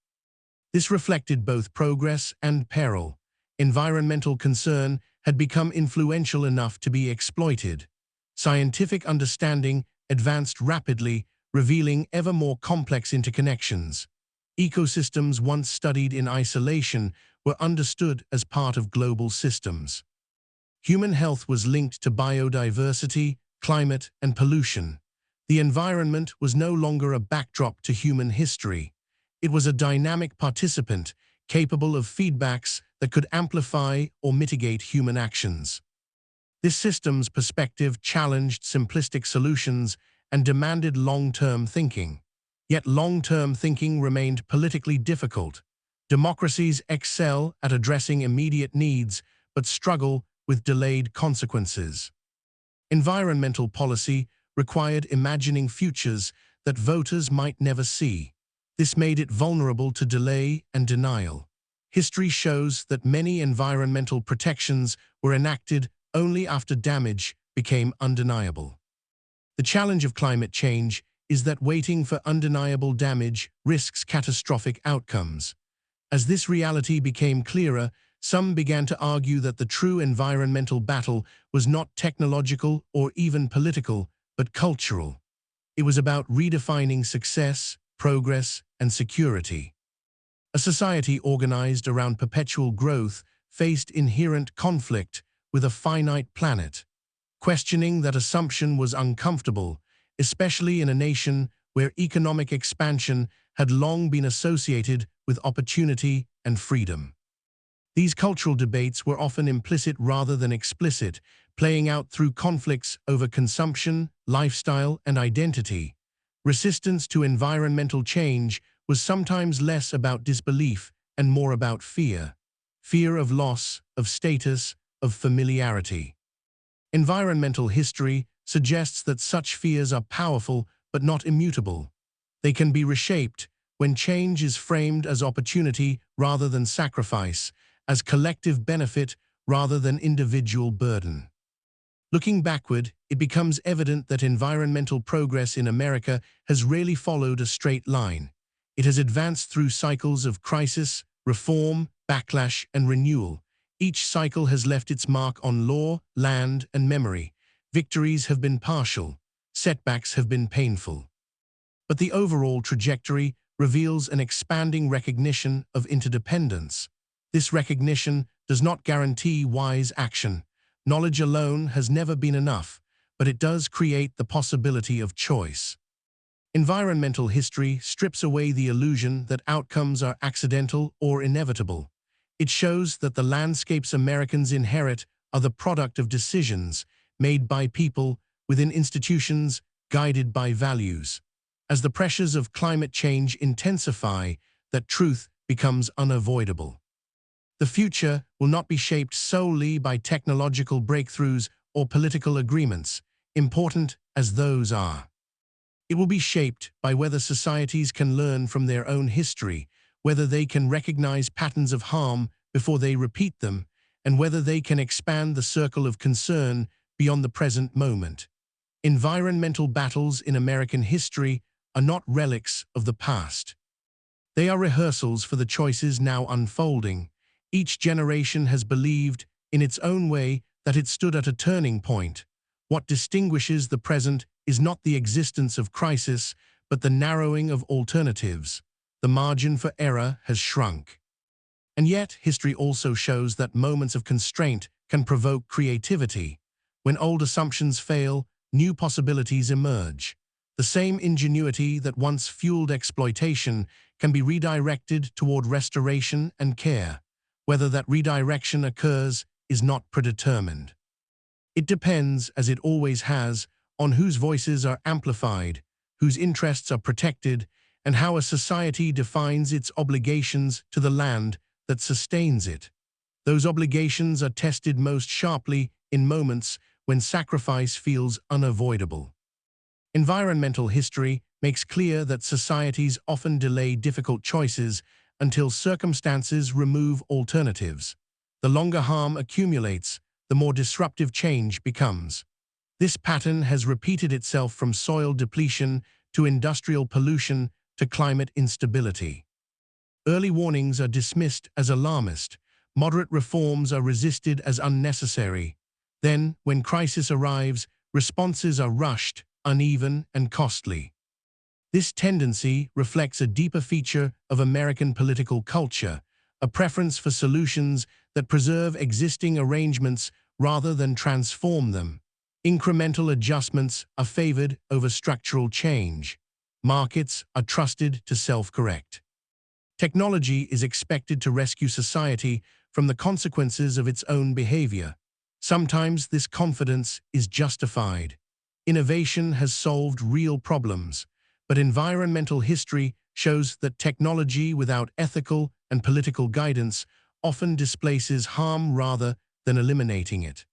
This reflected both progress and peril. Environmental concern had become influential enough to be exploited. Scientific understanding advanced rapidly, revealing ever more complex interconnections. Ecosystems once studied in isolation were understood as part of global systems. Human health was linked to biodiversity, climate, and pollution. The environment was no longer a backdrop to human history. It was a dynamic participant, capable of feedbacks that could amplify or mitigate human actions. This system's perspective challenged simplistic solutions and demanded long-term thinking. Yet long-term thinking remained politically difficult. Democracies excel at addressing immediate needs, but struggle with delayed consequences. Environmental policy required imagining futures that voters might never see. This made it vulnerable to delay and denial. History shows that many environmental protections were enacted only after damage became undeniable. The challenge of climate change is that waiting for undeniable damage risks catastrophic outcomes. As this reality became clearer, some began to argue that the true environmental battle was not technological or even political, but cultural. It was about redefining success, progress, and security. A society organized around perpetual growth faced inherent conflict with a finite planet. Questioning that assumption was uncomfortable, especially in a nation where economic expansion had long been associated with opportunity and freedom. These cultural debates were often implicit rather than explicit, playing out through conflicts over consumption, lifestyle, and identity. Resistance to environmental change was sometimes less about disbelief and more about fear. Fear of loss, of status, of familiarity. Environmental history suggests that such fears are powerful but not immutable. They can be reshaped when change is framed as opportunity rather than sacrifice, as collective benefit rather than individual burden. Looking backward, it becomes evident that environmental progress in America has rarely followed a straight line. It has advanced through cycles of crisis, reform, backlash, and renewal. Each cycle has left its mark on law, land, and memory. Victories have been partial. Setbacks have been painful. But the overall trajectory reveals an expanding recognition of interdependence. This recognition does not guarantee wise action. Knowledge alone has never been enough, but it does create the possibility of choice. Environmental history strips away the illusion that outcomes are accidental or inevitable. It shows that the landscapes Americans inherit are the product of decisions made by people within institutions guided by values. As the pressures of climate change intensify, that truth becomes unavoidable. The future will not be shaped solely by technological breakthroughs or political agreements, important as those are. It will be shaped by whether societies can learn from their own history, whether they can recognize patterns of harm before they repeat them, and whether they can expand the circle of concern beyond the present moment. Environmental battles in American history are not relics of the past. They are rehearsals for the choices now unfolding. Each generation has believed, in its own way, that it stood at a turning point. What distinguishes the present is not the existence of crisis, but the narrowing of alternatives. The margin for error has shrunk. And yet, history also shows that moments of constraint can provoke creativity. When old assumptions fail, new possibilities emerge. The same ingenuity that once fueled exploitation can be redirected toward restoration and care. Whether that redirection occurs is not predetermined. It depends, as it always has, on whose voices are amplified, whose interests are protected, and how a society defines its obligations to the land that sustains it. Those obligations are tested most sharply in moments when sacrifice feels unavoidable. Environmental history makes clear that societies often delay difficult choices until circumstances remove alternatives. The longer harm accumulates, the more disruptive change becomes. This pattern has repeated itself from soil depletion to industrial pollution to climate instability. Early warnings are dismissed as alarmist. Moderate reforms are resisted as unnecessary. Then, when crisis arrives, responses are rushed, uneven, and costly. This tendency reflects a deeper feature of American political culture, a preference for solutions that preserve existing arrangements rather than transform them. Incremental adjustments are favored over structural change. Markets are trusted to self-correct. Technology is expected to rescue society from the consequences of its own behavior. Sometimes this confidence is justified. Innovation has solved real problems, But environmental history shows that technology without ethical and political guidance often displaces harm rather than eliminating it.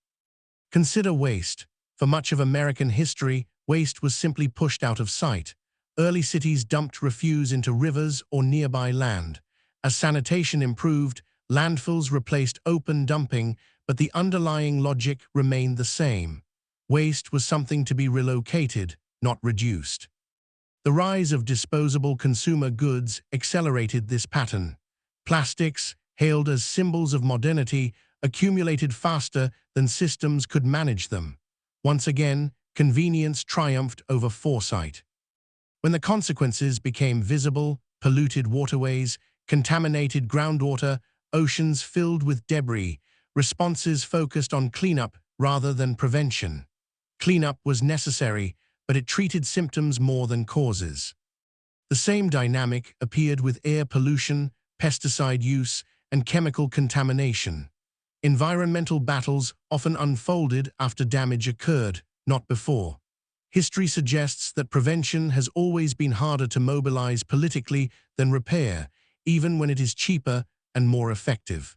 Consider waste. For much of American history, waste was simply pushed out of sight. Early cities dumped refuse into rivers or nearby land. As sanitation improved, landfills replaced open dumping, but the underlying logic remained the same. Waste was something to be relocated, not reduced. The rise of disposable consumer goods accelerated this pattern. Plastics, hailed as symbols of modernity, accumulated faster than systems could manage them. Once again, convenience triumphed over foresight. When the consequences became visible, polluted waterways, contaminated groundwater, oceans filled with debris, responses focused on cleanup rather than prevention. Cleanup was necessary, but it treated symptoms more than causes. The same dynamic appeared with air pollution, pesticide use, and chemical contamination. Environmental battles often unfolded after damage occurred, not before. History suggests that prevention has always been harder to mobilize politically than repair, even when it is cheaper and more effective.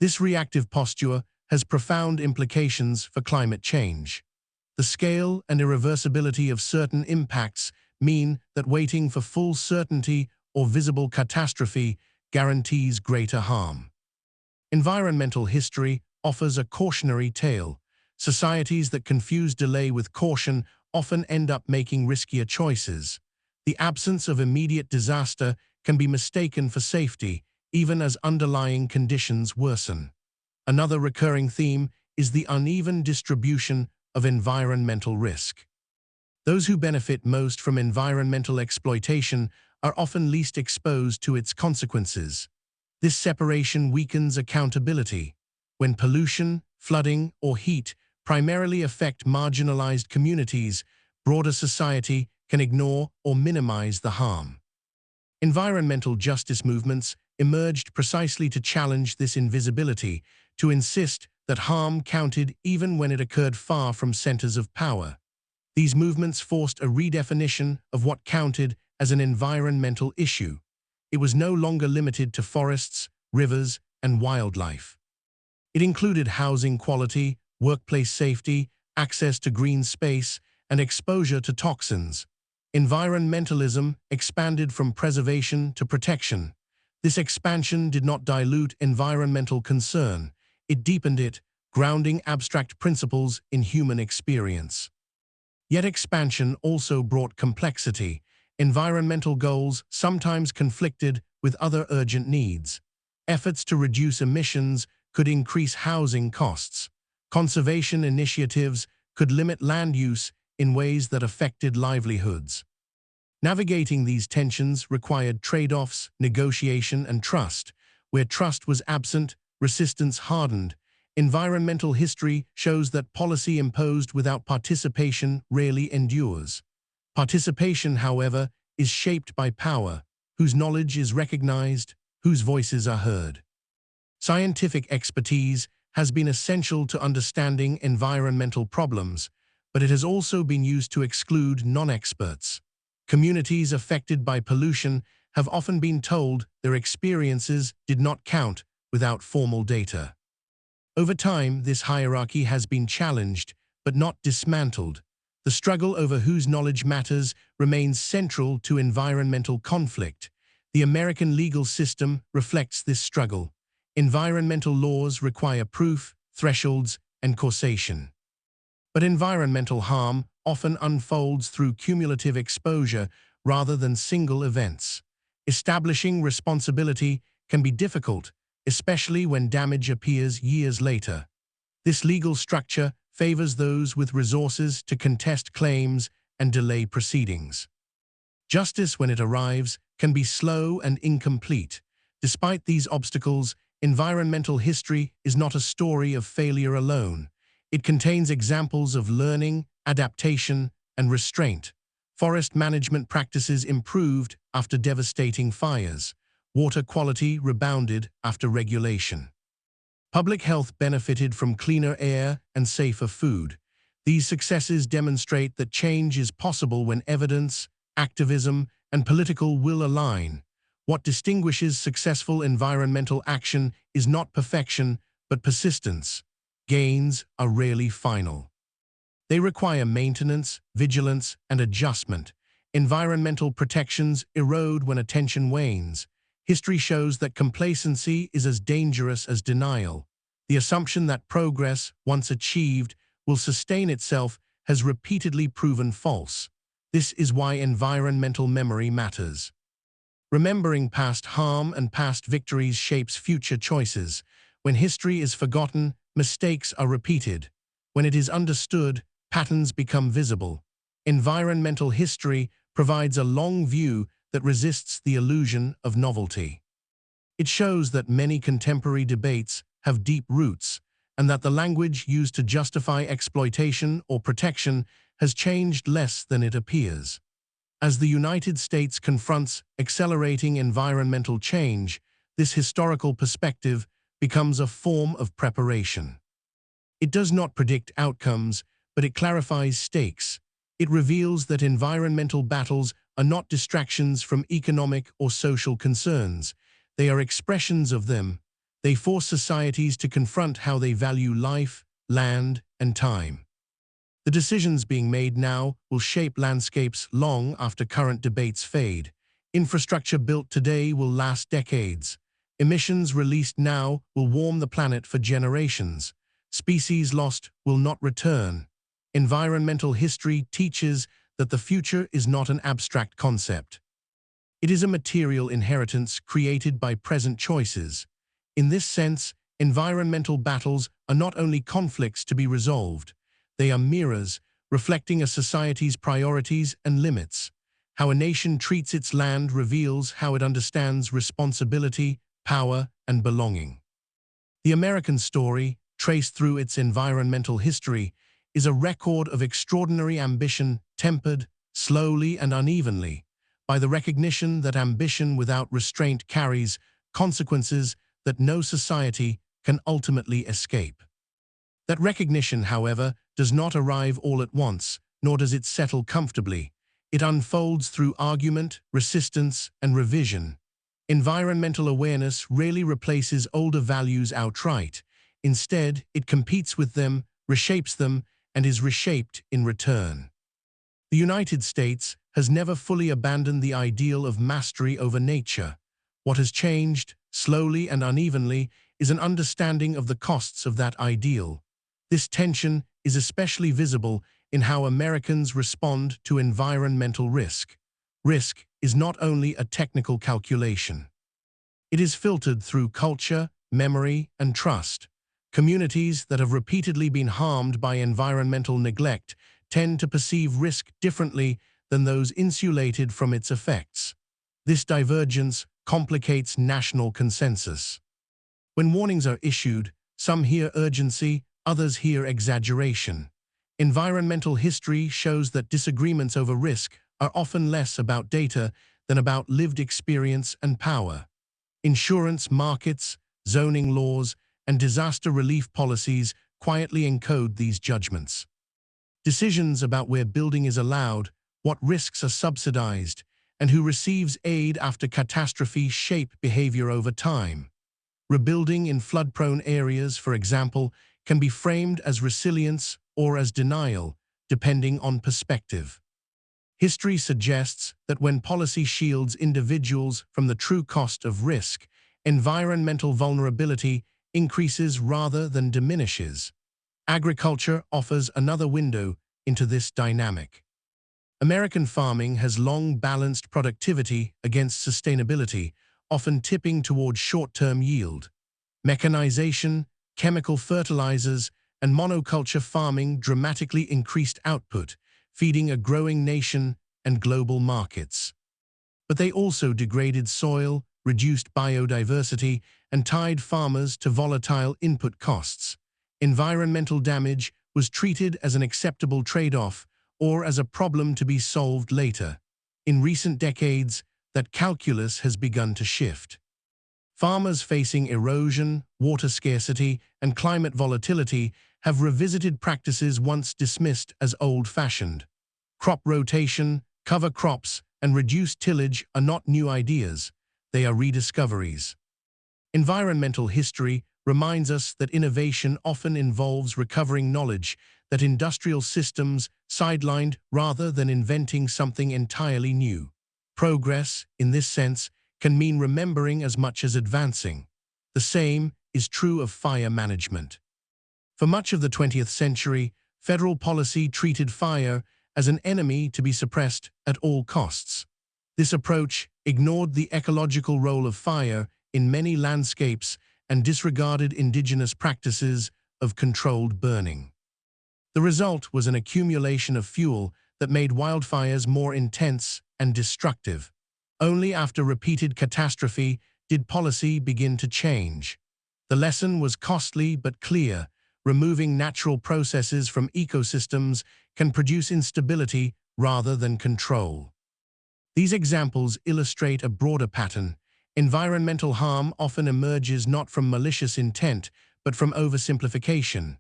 This reactive posture has profound implications for climate change. The scale and irreversibility of certain impacts mean that waiting for full certainty or visible catastrophe guarantees greater harm. Environmental history offers a cautionary tale. Societies that confuse delay with caution often end up making riskier choices. The absence of immediate disaster can be mistaken for safety, even as underlying conditions worsen. Another recurring theme is the uneven distribution of environmental risk. Those who benefit most from environmental exploitation are often least exposed to its consequences. This separation weakens accountability. When pollution, flooding, or heat primarily affect marginalized communities, broader society can ignore or minimize the harm. Environmental justice movements emerged precisely to challenge this invisibility, to insist that harm counted even when it occurred far from centers of power. These movements forced a redefinition of what counted as an environmental issue. It was no longer limited to forests, rivers, and wildlife. It included housing quality, workplace safety, access to green space, and exposure to toxins. Environmentalism expanded from preservation to protection. This expansion did not dilute environmental concern. It deepened it, grounding abstract principles in human experience. Yet expansion also brought complexity. Environmental goals sometimes conflicted with other urgent needs. Efforts to reduce emissions could increase housing costs. Conservation initiatives could limit land use in ways that affected livelihoods. Navigating these tensions required trade-offs, negotiation, and trust. Where trust was absent, resistance hardened. Environmental history shows that policy imposed without participation rarely endures. Participation, however, is shaped by power, whose knowledge is recognized, whose voices are heard. Scientific expertise has been essential to understanding environmental problems, but it has also been used to exclude non-experts. Communities affected by pollution have often been told their experiences did not count without formal data. Over time, this hierarchy has been challenged, but not dismantled. The struggle over whose knowledge matters remains central to environmental conflict. The American legal system reflects this struggle. Environmental laws require proof, thresholds, and causation. But environmental harm often unfolds through cumulative exposure rather than single events. Establishing responsibility can be difficult, especially when damage appears years later. This legal structure favors those with resources to contest claims and delay proceedings. Justice, when it arrives, can be slow and incomplete. Despite these obstacles, environmental history is not a story of failure alone. It contains examples of learning, adaptation, and restraint. Forest management practices improved after devastating fires. Water quality rebounded after regulation. Public health benefited from cleaner air and safer food. These successes demonstrate that change is possible when evidence, activism, and political will align. What distinguishes successful environmental action is not perfection, but persistence. Gains are rarely final. They require maintenance, vigilance, and adjustment. Environmental protections erode when attention wanes. History shows that complacency is as dangerous as denial. The assumption that progress, once achieved, will sustain itself has repeatedly proven false. This is why environmental memory matters. Remembering past harm and past victories shapes future choices. When history is forgotten, mistakes are repeated. When it is understood, patterns become visible. Environmental history provides a long view that resists the illusion of novelty. It shows that many contemporary debates have deep roots, and that the language used to justify exploitation or protection has changed less than it appears. As the United States confronts accelerating environmental change, this historical perspective becomes a form of preparation. It does not predict outcomes, but it clarifies stakes. It reveals that environmental battles are not distractions from economic or social concerns. They are expressions of them. They force societies to confront how they value life, land, and time. The decisions being made now will shape landscapes long after current debates fade. Infrastructure built today will last decades. Emissions released now will warm the planet for generations. Species lost will not return. Environmental history teaches that the future is not an abstract concept. It is a material inheritance created by present choices. In this sense, environmental battles are not only conflicts to be resolved. They are mirrors, reflecting a society's priorities and limits. How a nation treats its land reveals how it understands responsibility, power, and belonging. The American story, traced through its environmental history, is a record of extraordinary ambition tempered, slowly and unevenly, by the recognition that ambition without restraint carries consequences that no society can ultimately escape. That recognition, however, does not arrive all at once, nor does it settle comfortably. It unfolds through argument, resistance, and revision. Environmental awareness rarely replaces older values outright. Instead, it competes with them, reshapes them, and is reshaped in return. The United States has never fully abandoned the ideal of mastery over nature. What has changed, slowly and unevenly, is an understanding of the costs of that ideal. This tension is especially visible in how Americans respond to environmental risk. Risk is not only a technical calculation. It is filtered through culture, memory, and trust. Communities that have repeatedly been harmed by environmental neglect tend to perceive risk differently than those insulated from its effects. This divergence complicates national consensus. When warnings are issued, some hear urgency, others hear exaggeration. Environmental history shows that disagreements over risk are often less about data than about lived experience and power. Insurance markets, zoning laws, and disaster relief policies quietly encode these judgments. Decisions about where building is allowed, what risks are subsidized, and who receives aid after catastrophe shape behavior over time. Rebuilding in flood-prone areas, for example, can be framed as resilience or as denial, depending on perspective. History suggests that when policy shields individuals from the true cost of risk, environmental vulnerability increases rather than diminishes. Agriculture offers another window into this dynamic. American farming has long balanced productivity against sustainability, often tipping toward short-term yield. Mechanization, chemical fertilizers, and monoculture farming dramatically increased output, feeding a growing nation and global markets. But they also degraded soil, reduced biodiversity, and tied farmers to volatile input costs. Environmental damage was treated as an acceptable trade-off or as a problem to be solved later. In recent decades, that calculus has begun to shift. Farmers facing erosion, water scarcity, and climate volatility have revisited practices once dismissed as old-fashioned. Crop rotation, cover crops, and reduced tillage are not new ideas, they are rediscoveries. Environmental history reminds us that innovation often involves recovering knowledge that industrial systems sidelined rather than inventing something entirely new. Progress, in this sense, can mean remembering as much as advancing. The same is true of fire management. For much of the 20th century, federal policy treated fire as an enemy to be suppressed at all costs. This approach ignored the ecological role of fire in many landscapes and disregarded indigenous practices of controlled burning. The result was an accumulation of fuel that made wildfires more intense and destructive. Only after repeated catastrophe did policy begin to change. The lesson was costly but clear. Removing natural processes from ecosystems can produce instability rather than control. These examples illustrate a broader pattern. Environmental harm often emerges not from malicious intent, but from oversimplification.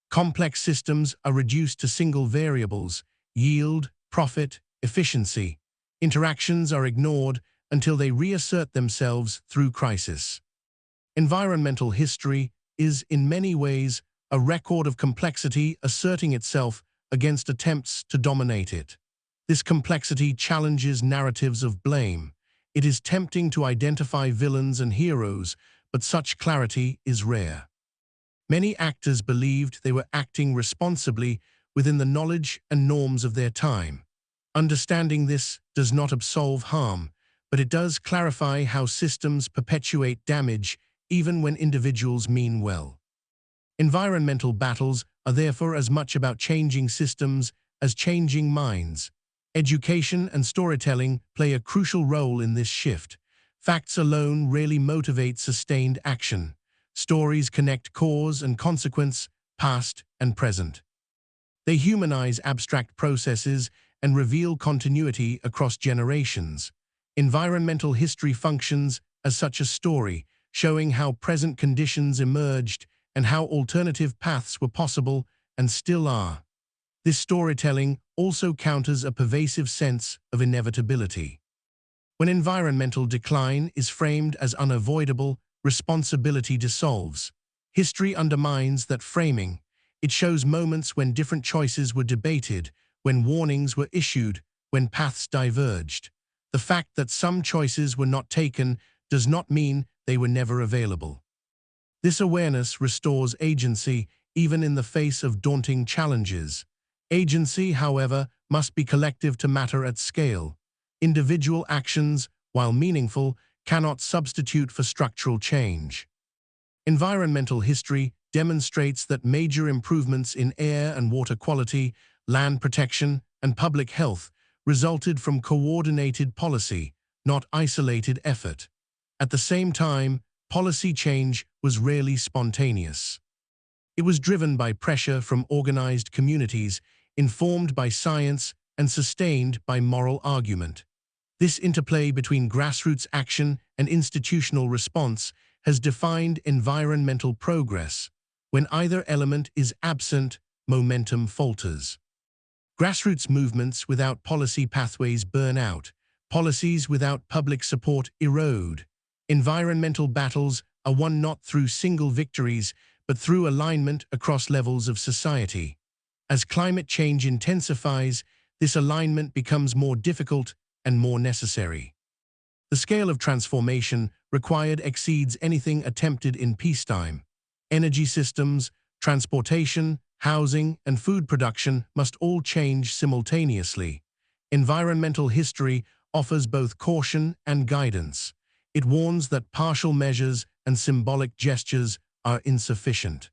Complex systems are reduced to single variables: yield, profit, efficiency. Interactions are ignored until they reassert themselves through crisis. Environmental history is, in many ways, a record of complexity asserting itself against attempts to dominate it. This complexity challenges narratives of blame. It is tempting to identify villains and heroes, but such clarity is rare. Many actors believed they were acting responsibly within the knowledge and norms of their time. Understanding this does not absolve harm, but it does clarify how systems perpetuate damage even when individuals mean well. Environmental battles are therefore as much about changing systems as changing minds. Education and storytelling play a crucial role in this shift. Facts alone rarely motivate sustained action. Stories connect cause and consequence, past and present. They humanize abstract processes and reveal continuity across generations. Environmental history functions as such a story, showing how present conditions emerged and how alternative paths were possible and still are. This storytelling also counters a pervasive sense of inevitability. When environmental decline is framed as unavoidable, responsibility dissolves. History undermines that framing. It shows moments when different choices were debated, when warnings were issued, when paths diverged. The fact that some choices were not taken does not mean they were never available. This awareness restores agency even in the face of daunting challenges. Agency, however, must be collective to matter at scale. Individual actions, while meaningful, cannot substitute for structural change. Environmental history demonstrates that major improvements in air and water quality, land protection, and public health resulted from coordinated policy, not isolated effort. At the same time, policy change was rarely spontaneous. It was driven by pressure from organized communities, informed by science, and sustained by moral argument. This interplay between grassroots action and institutional response has defined environmental progress. When either element is absent, momentum falters. Grassroots movements without policy pathways burn out. Policies without public support erode. Environmental battles are won not through single victories, but through alignment across levels of society. As climate change intensifies, this alignment becomes more difficult and more necessary. The scale of transformation required exceeds anything attempted in peacetime. Energy systems, transportation, housing, and food production must all change simultaneously. Environmental history offers both caution and guidance. It warns that partial measures and symbolic gestures are insufficient.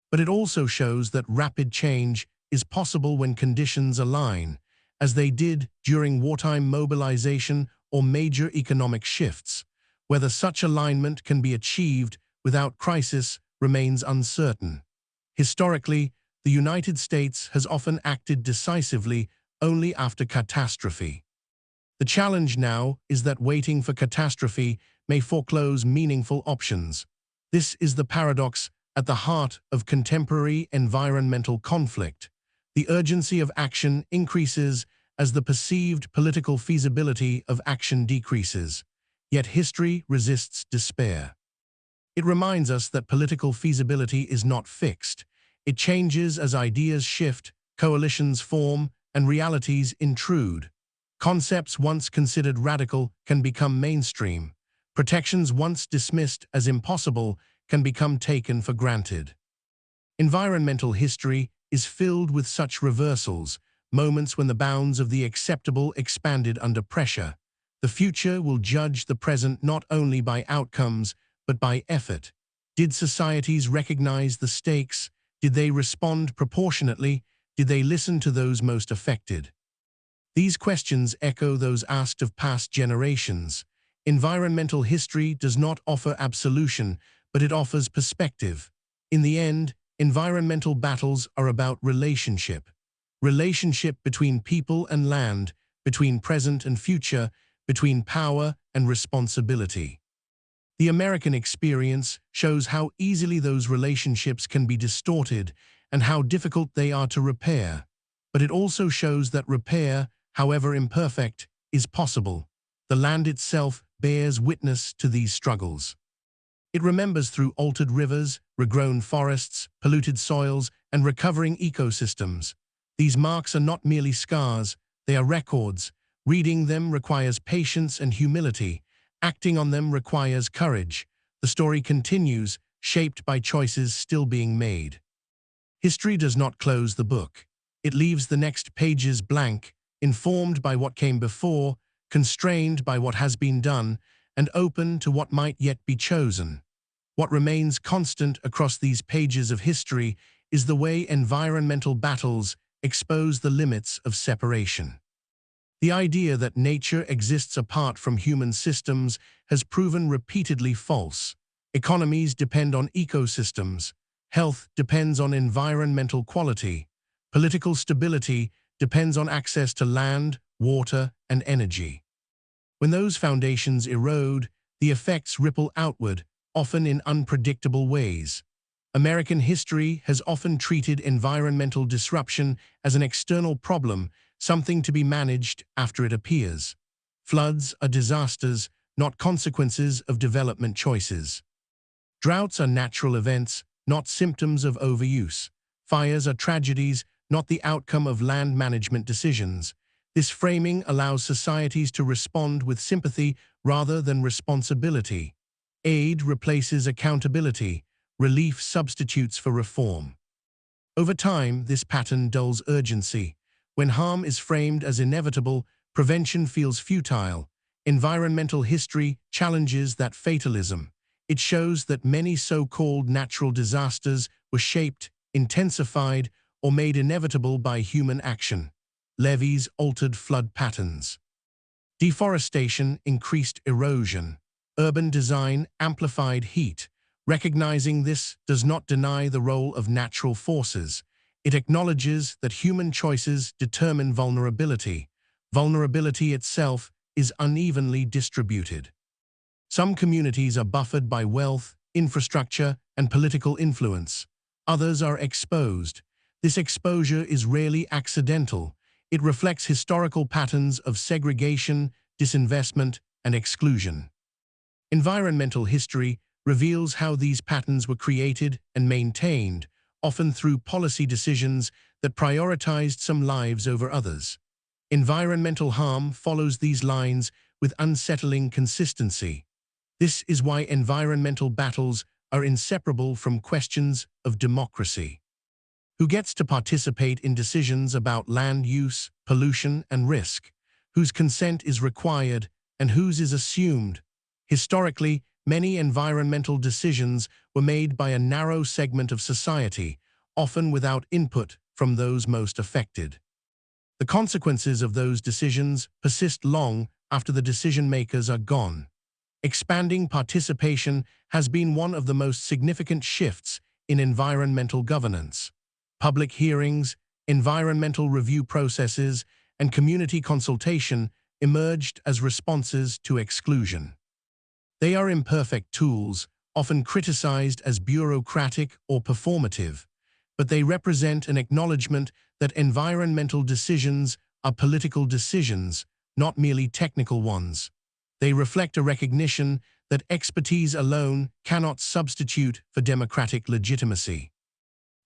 But it also shows that rapid change is possible when conditions align, as they did during wartime mobilization or major economic shifts. Whether such alignment can be achieved without crisis remains uncertain. Historically, the United States has often acted decisively only after catastrophe. The challenge now is that waiting for catastrophe may foreclose meaningful options. This is the paradox at the heart of contemporary environmental conflict. The urgency of action increases as the perceived political feasibility of action decreases. Yet history resists despair. It reminds us that political feasibility is not fixed. It changes as ideas shift, coalitions form, and realities intrude. Concepts once considered radical can become mainstream. Protections once dismissed as impossible can become taken for granted. Environmental history is filled with such reversals, moments when the bounds of the acceptable expanded under pressure. The future will judge the present not only by outcomes, but by effort. Did societies recognize the stakes? Did they respond proportionately? Did they listen to those most affected? These questions echo those asked of past generations. Environmental history does not offer absolution, but it offers perspective. In the end, environmental battles are about relationship. Relationship between people and land, between present and future, between power and responsibility. The American experience shows how easily those relationships can be distorted and how difficult they are to repair. But it also shows that repair, however imperfect, is possible. The land itself bears witness to these struggles. It remembers through altered rivers, regrown forests, polluted soils, and recovering ecosystems. These marks are not merely scars, they are records. Reading them requires patience and humility. Acting on them requires courage. The story continues, shaped by choices still being made. History does not close the book. It leaves the next pages blank, informed by what came before, constrained by what has been done, and open to what might yet be chosen. What remains constant across these pages of history is the way environmental battles expose the limits of separation. The idea that nature exists apart from human systems has proven repeatedly false. Economies depend on ecosystems. Health depends on environmental quality. Political stability depends on access to land, water, and energy. When those foundations erode, the effects ripple outward, often in unpredictable ways. American history has often treated environmental disruption as an external problem, something to be managed after it appears. Floods are disasters, not consequences of development choices. Droughts are natural events, not symptoms of overuse. Fires are tragedies, not the outcome of land management decisions. This framing allows societies to respond with sympathy rather than responsibility. Aid replaces accountability. Relief substitutes for reform. Over time, this pattern dulls urgency. When harm is framed as inevitable, prevention feels futile. Environmental history challenges that fatalism. It shows that many so-called natural disasters were shaped, intensified, or made inevitable by human action. Levees altered flood patterns. Deforestation increased erosion. Urban design amplified heat. Recognizing this does not deny the role of natural forces. It acknowledges that human choices determine vulnerability. Vulnerability itself is unevenly distributed. Some communities are buffered by wealth, infrastructure, and political influence. Others are exposed. This exposure is rarely accidental. It reflects historical patterns of segregation, disinvestment, and exclusion. Environmental history reveals how these patterns were created and maintained, often through policy decisions that prioritized some lives over others. Environmental harm follows these lines with unsettling consistency. This is why environmental battles are inseparable from questions of democracy. Who gets to participate in decisions about land use, pollution, and risk? Whose consent is required and whose is assumed? Historically, many environmental decisions were made by a narrow segment of society, often without input from those most affected. The consequences of those decisions persist long after the decision-makers are gone. Expanding participation has been one of the most significant shifts in environmental governance. Public hearings, environmental review processes, and community consultation emerged as responses to exclusion. They are imperfect tools, often criticized as bureaucratic or performative, but they represent an acknowledgement that environmental decisions are political decisions, not merely technical ones. They reflect a recognition that expertise alone cannot substitute for democratic legitimacy.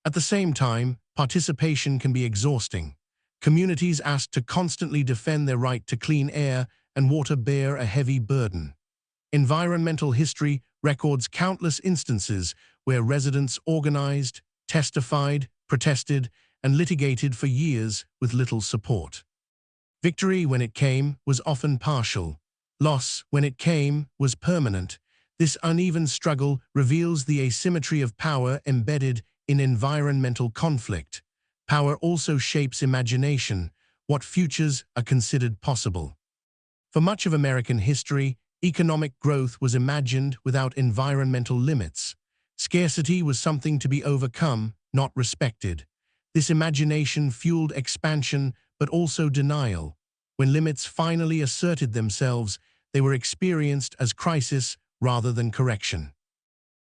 At the same time, participation can be exhausting. Communities asked to constantly defend their right to clean air and water bear a heavy burden. Environmental history records countless instances where residents organized, testified, protested, and litigated for years with little support. Victory, when it came, was often partial. Loss, when it came, was permanent. This uneven struggle reveals the asymmetry of power embedded in environmental conflict. Power also shapes imagination, what futures are considered possible. For much of American history, economic growth was imagined without environmental limits. Scarcity was something to be overcome, not respected. This imagination fueled expansion but also denial. When limits finally asserted themselves, they were experienced as crisis rather than correction.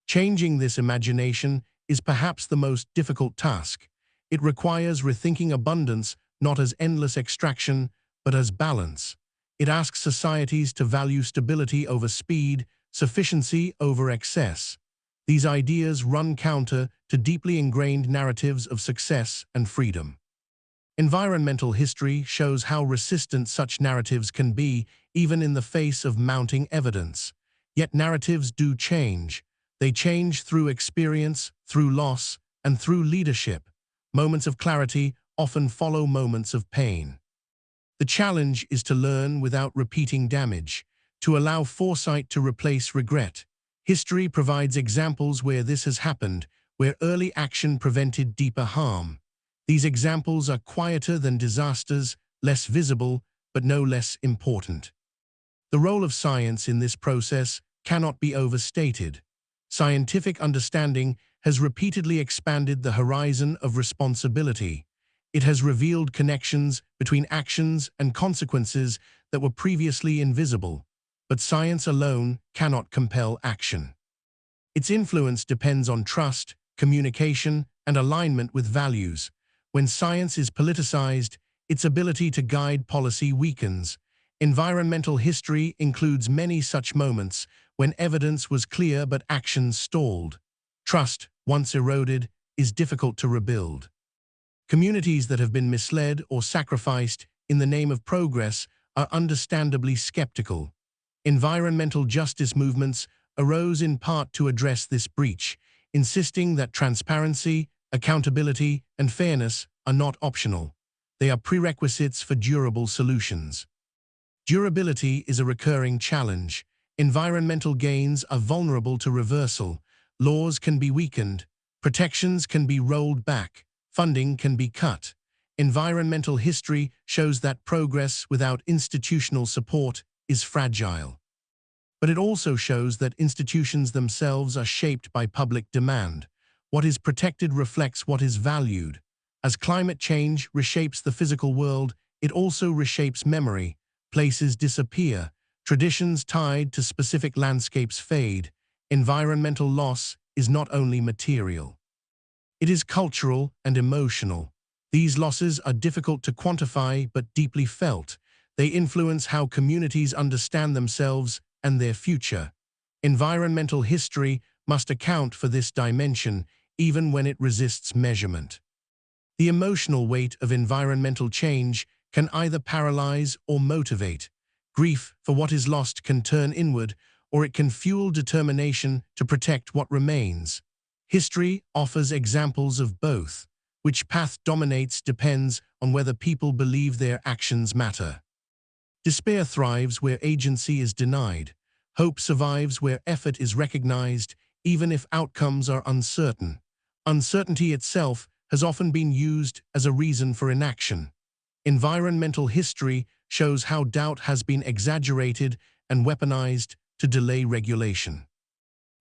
Changing this imagination is perhaps the most difficult task. It requires rethinking abundance not as endless extraction, but as balance. It asks societies to value stability over speed, sufficiency over excess. These ideas run counter to deeply ingrained narratives of success and freedom. Environmental history shows how resistant such narratives can be, even in the face of mounting evidence. Yet narratives do change. They change through experience, through loss, and through leadership. Moments of clarity often follow moments of pain. The challenge is to learn without repeating damage, to allow foresight to replace regret. History provides examples where this has happened, where early action prevented deeper harm. These examples are quieter than disasters, less visible, but no less important. The role of science in this process cannot be overstated. Scientific understanding has repeatedly expanded the horizon of responsibility. It has revealed connections between actions and consequences that were previously invisible. But science alone cannot compel action. Its influence depends on trust, communication, and alignment with values. When science is politicized, its ability to guide policy weakens. Environmental history includes many such moments when evidence was clear but action stalled. Trust, once eroded, is difficult to rebuild. Communities that have been misled or sacrificed in the name of progress are understandably skeptical. Environmental justice movements arose in part to address this breach, insisting that transparency, accountability, and fairness are not optional. They are prerequisites for durable solutions. Durability is a recurring challenge. Environmental gains are vulnerable to reversal. Laws can be weakened. Protections can be rolled back. Funding can be cut. Environmental history shows that progress without institutional support is fragile. But it also shows that institutions themselves are shaped by public demand. What is protected reflects what is valued. As climate change reshapes the physical world, it also reshapes memory. Places disappear. Traditions tied to specific landscapes fade. Environmental loss is not only material. It is cultural and emotional. These losses are difficult to quantify but deeply felt. They influence how communities understand themselves and their future. Environmental history must account for this dimension, even when it resists measurement. The emotional weight of environmental change can either paralyze or motivate. Grief for what is lost can turn inward, or it can fuel determination to protect what remains. History offers examples of both. Which path dominates depends on whether people believe their actions matter. Despair thrives where agency is denied. Hope survives where effort is recognized, even if outcomes are uncertain. Uncertainty itself has often been used as a reason for inaction. Environmental history shows how doubt has been exaggerated and weaponized to delay regulation.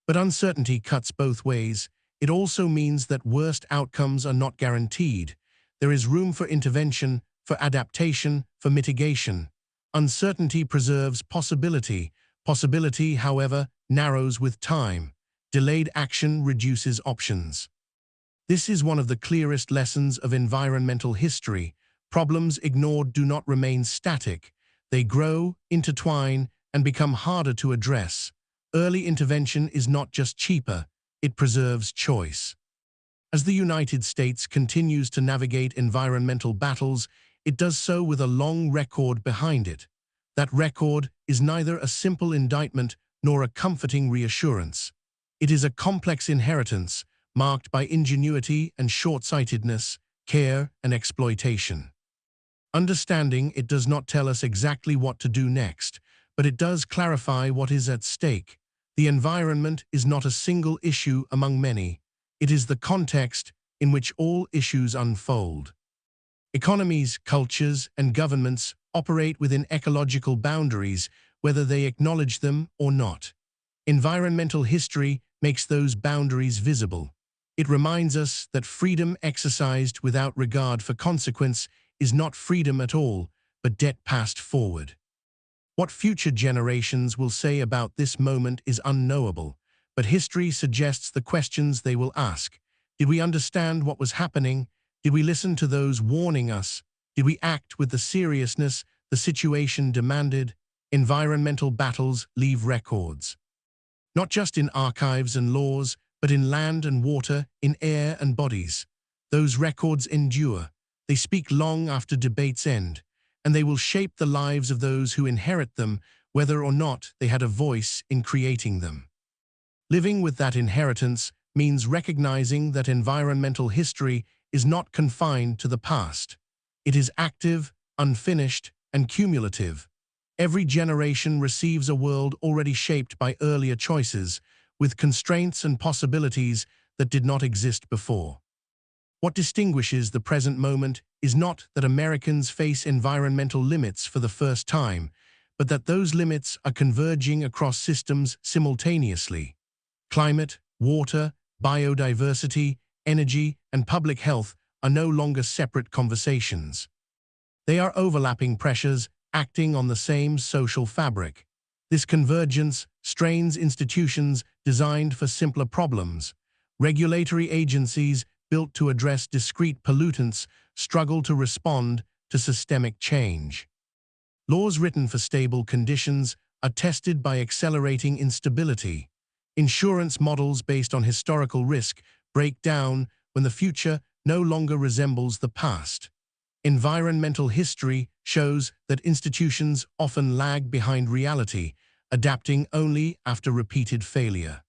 But uncertainty cuts both ways. It also means that worst outcomes are not guaranteed. There is room for intervention, for adaptation, for mitigation. Uncertainty preserves possibility. Possibility, however, narrows with time. Delayed action reduces options. This is one of the clearest lessons of environmental history. Problems ignored do not remain static. They grow, intertwine, and become harder to address. Early intervention is not just cheaper, it preserves choice. As the United States continues to navigate environmental battles, it does so with a long record behind it. That record is neither a simple indictment nor a comforting reassurance. It is a complex inheritance marked by ingenuity and short-sightedness, care and exploitation. Understanding it does not tell us exactly what to do next, but it does clarify what is at stake. The environment is not a single issue among many. It is the context in which all issues unfold. Economies, cultures, and governments operate within ecological boundaries, whether they acknowledge them or not. Environmental history makes those boundaries visible. It reminds us that freedom exercised without regard for consequence is not freedom at all, but debt passed forward. What future generations will say about this moment is unknowable, but history suggests the questions they will ask. Did we understand what was happening? Did we listen to those warning us? Did we act with the seriousness the situation demanded? Environmental battles leave records, not just in archives and laws, but in land and water, in air and bodies. Those records endure. They speak long after debates end, and they will shape the lives of those who inherit them, whether or not they had a voice in creating them. Living with that inheritance means recognizing that environmental history is not confined to the past. It is active, unfinished, and cumulative. Every generation receives a world already shaped by earlier choices, with constraints and possibilities that did not exist before. What distinguishes the present moment is not that Americans face environmental limits for the first time, but that those limits are converging across systems simultaneously. Climate, water, biodiversity, energy, and public health are no longer separate conversations. They are overlapping pressures acting on the same social fabric. This convergence strains institutions designed for simpler problems. Regulatory agencies built to address discrete pollutants struggle to respond to systemic change. Laws written for stable conditions are tested by accelerating instability. Insurance models based on historical risk break down when the future no longer resembles the past. Environmental history shows that institutions often lag behind reality, adapting only after repeated failure.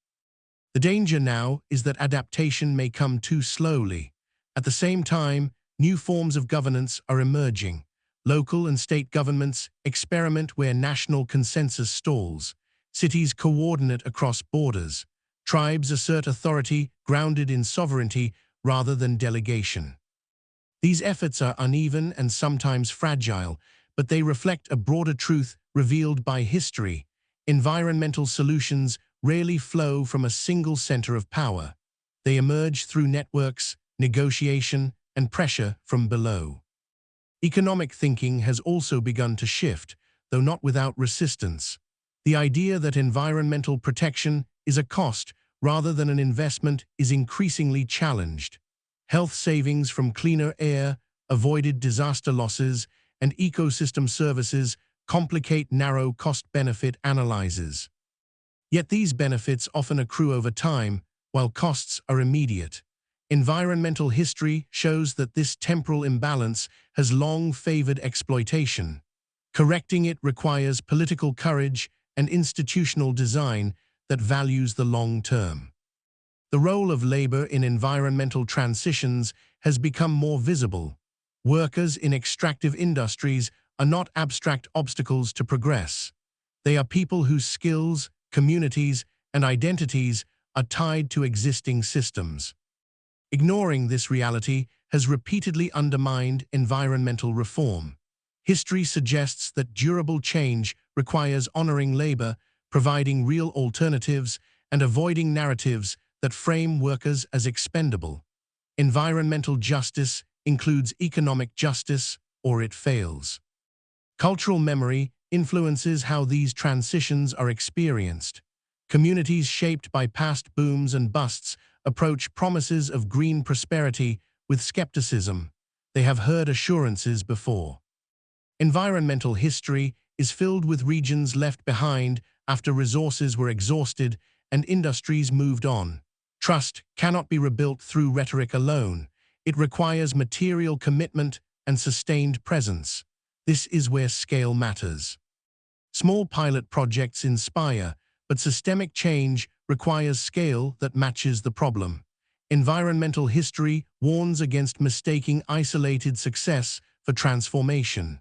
The danger now is that adaptation may come too slowly. At the same time, new forms of governance are emerging. Local and state governments experiment where national consensus stalls. Cities coordinate across borders. Tribes assert authority grounded in sovereignty rather than delegation. These efforts are uneven and sometimes fragile, but they reflect a broader truth revealed by history. Environmental solutions rarely flow from a single center of power. They emerge through networks, negotiation, and pressure from below. Economic thinking has also begun to shift, though not without resistance. The idea that environmental protection is a cost rather than an investment is increasingly challenged. Health savings from cleaner air, avoided disaster losses, and ecosystem services complicate narrow cost-benefit analyses. Yet these benefits often accrue over time, while costs are immediate. Environmental history shows that this temporal imbalance has long favored exploitation. Correcting it requires political courage and institutional design that values the long term. The role of labor in environmental transitions has become more visible. Workers in extractive industries are not abstract obstacles to progress. They are people whose skills, communities, and identities are tied to existing systems. Ignoring this reality has repeatedly undermined environmental reform. History suggests that durable change requires honoring labor, providing real alternatives, and avoiding narratives that frame workers as expendable. Environmental justice includes economic justice, or it fails. Cultural memory influences how these transitions are experienced. Communities shaped by past booms and busts approach promises of green prosperity with skepticism. they have heard assurances before. Environmental history is filled with regions left behind after resources were exhausted and industries moved on. Trust cannot be rebuilt through rhetoric alone. It requires material commitment and sustained presence. This is where scale matters. Small pilot projects inspire, but systemic change requires scale that matches the problem. Environmental history warns against mistaking isolated success for transformation.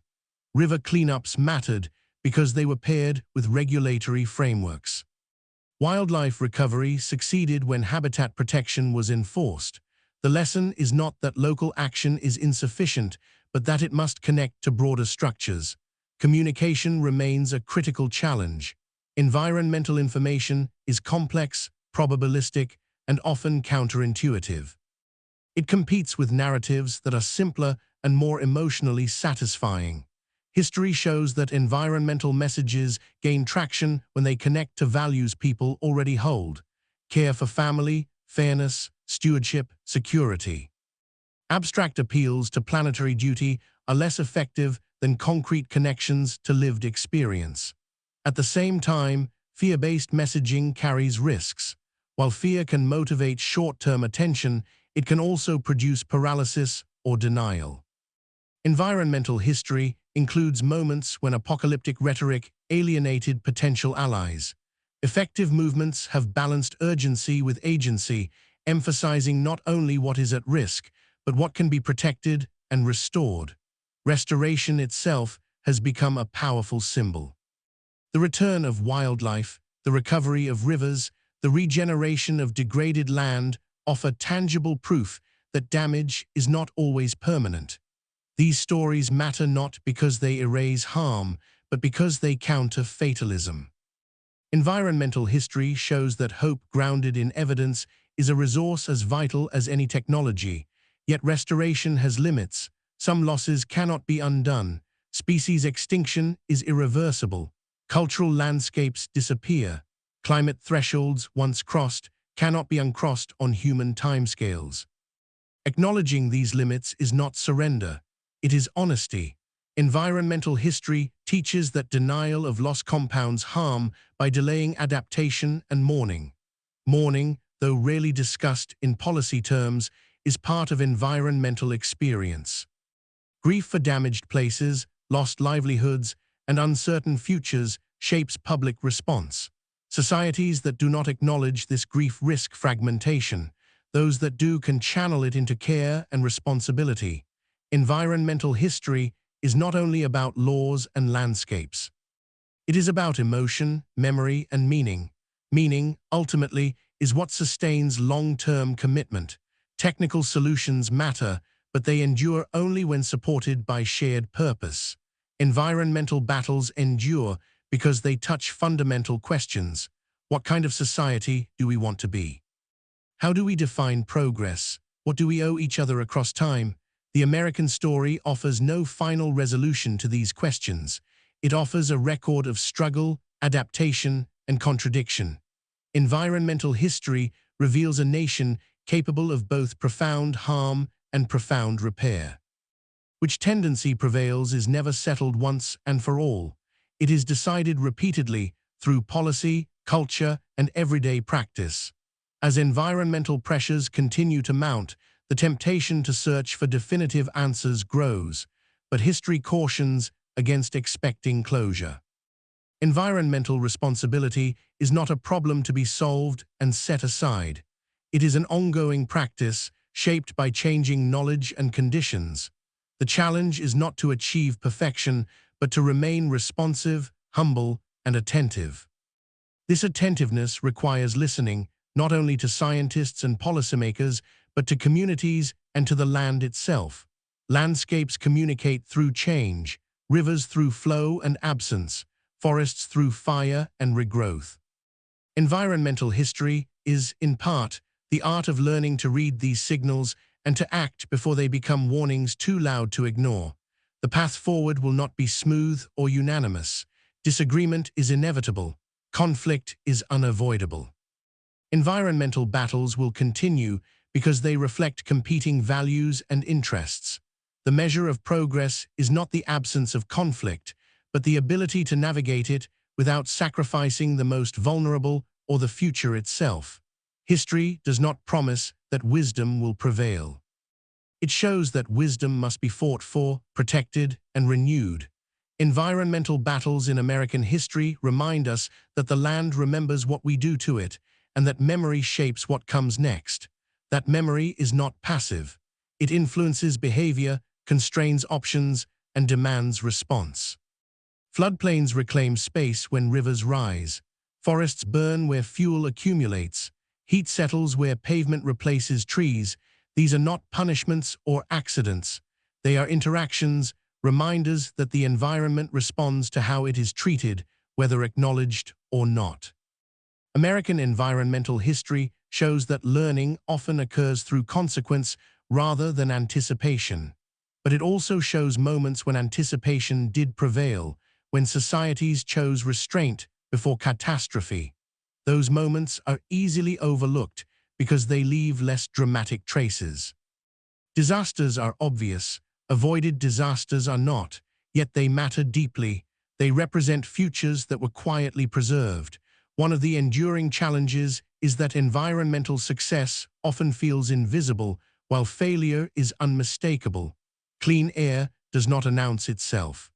River cleanups mattered because they were paired with regulatory frameworks. Wildlife recovery succeeded when habitat protection was enforced. The lesson is not that local action is insufficient, but that it must connect to broader structures. Communication remains a critical challenge. Environmental information is complex, probabilistic, and often counterintuitive. It competes with narratives that are simpler and more emotionally satisfying. History shows that environmental messages gain traction when they connect to values people already hold: care for family, fairness, stewardship, security. Abstract appeals to planetary duty are less effective than concrete connections to lived experience. At the same time, fear-based messaging carries risks. While fear can motivate short-term attention, it can also produce paralysis or denial. Environmental history includes moments when apocalyptic rhetoric alienated potential allies. Effective movements have balanced urgency with agency, emphasizing not only what is at risk, but what can be protected and restored. Restoration itself has become a powerful symbol. The return of wildlife, the recovery of rivers, the regeneration of degraded land offer tangible proof that damage is not always permanent. These stories matter not because they erase harm, but because they counter fatalism. Environmental history shows that hope grounded in evidence is a resource as vital as any technology, yet restoration has limits. Some losses cannot be undone. Species extinction is irreversible. Cultural landscapes disappear. Climate thresholds, once crossed, cannot be uncrossed on human timescales. Acknowledging these limits is not surrender. It is honesty. Environmental history teaches that denial of loss compounds harm by delaying adaptation and mourning. Mourning, though rarely discussed in policy terms, is part of environmental experience. Grief for damaged places, lost livelihoods, and uncertain futures shapes public response. Societies that do not acknowledge this grief risk fragmentation. Those that do can channel it into care and responsibility. Environmental history is not only about laws and landscapes. It is about emotion, memory, and meaning. Meaning, ultimately, is what sustains long-term commitment. Technical solutions matter, but they endure only when supported by shared purpose. Environmental battles endure because they touch fundamental questions. What kind of society do we want to be? How do we define progress? What do we owe each other across time? The American story offers no final resolution to these questions. It offers a record of struggle, adaptation, and contradiction. Environmental history reveals a nation capable of both profound harm and profound repair. Which tendency prevails is never settled once and for all. It is decided repeatedly through policy, culture, and everyday practice. As environmental pressures continue to mount, the temptation to search for definitive answers grows, but history cautions against expecting closure. Environmental responsibility is not a problem to be solved and set aside. It is an ongoing practice shaped by changing knowledge and conditions. The challenge is not to achieve perfection, but to remain responsive, humble, and attentive. This attentiveness requires listening, not only to scientists and policymakers, but to communities and to the land itself. Landscapes communicate through change, rivers through flow and absence, forests through fire and regrowth. Environmental history is, in part, the art of learning to read these signals and to act before they become warnings too loud to ignore. The path forward will not be smooth or unanimous. Disagreement is inevitable. Conflict is unavoidable. Environmental battles will continue because they reflect competing values and interests. The measure of progress is not the absence of conflict, but the ability to navigate it without sacrificing the most vulnerable or the future itself. History does not promise that wisdom will prevail. It shows that wisdom must be fought for, protected, and renewed. Environmental battles in American history remind us that the land remembers what we do to it, and that memory shapes what comes next. That memory is not passive. It influences behavior, constrains options, and demands response. Floodplains reclaim space when rivers rise. Forests burn where fuel accumulates. Heat settles where pavement replaces trees. These are not punishments or accidents. They are interactions, reminders that the environment responds to how it is treated, whether acknowledged or not. American environmental history shows that learning often occurs through consequence rather than anticipation. But it also shows moments when anticipation did prevail, when societies chose restraint before catastrophe. Those moments are easily overlooked because they leave less dramatic traces. Disasters are obvious, avoided disasters are not, yet they matter deeply. They represent futures that were quietly preserved. One of the enduring challenges is that environmental success often feels invisible, while failure is unmistakable. Clean air does not announce itself.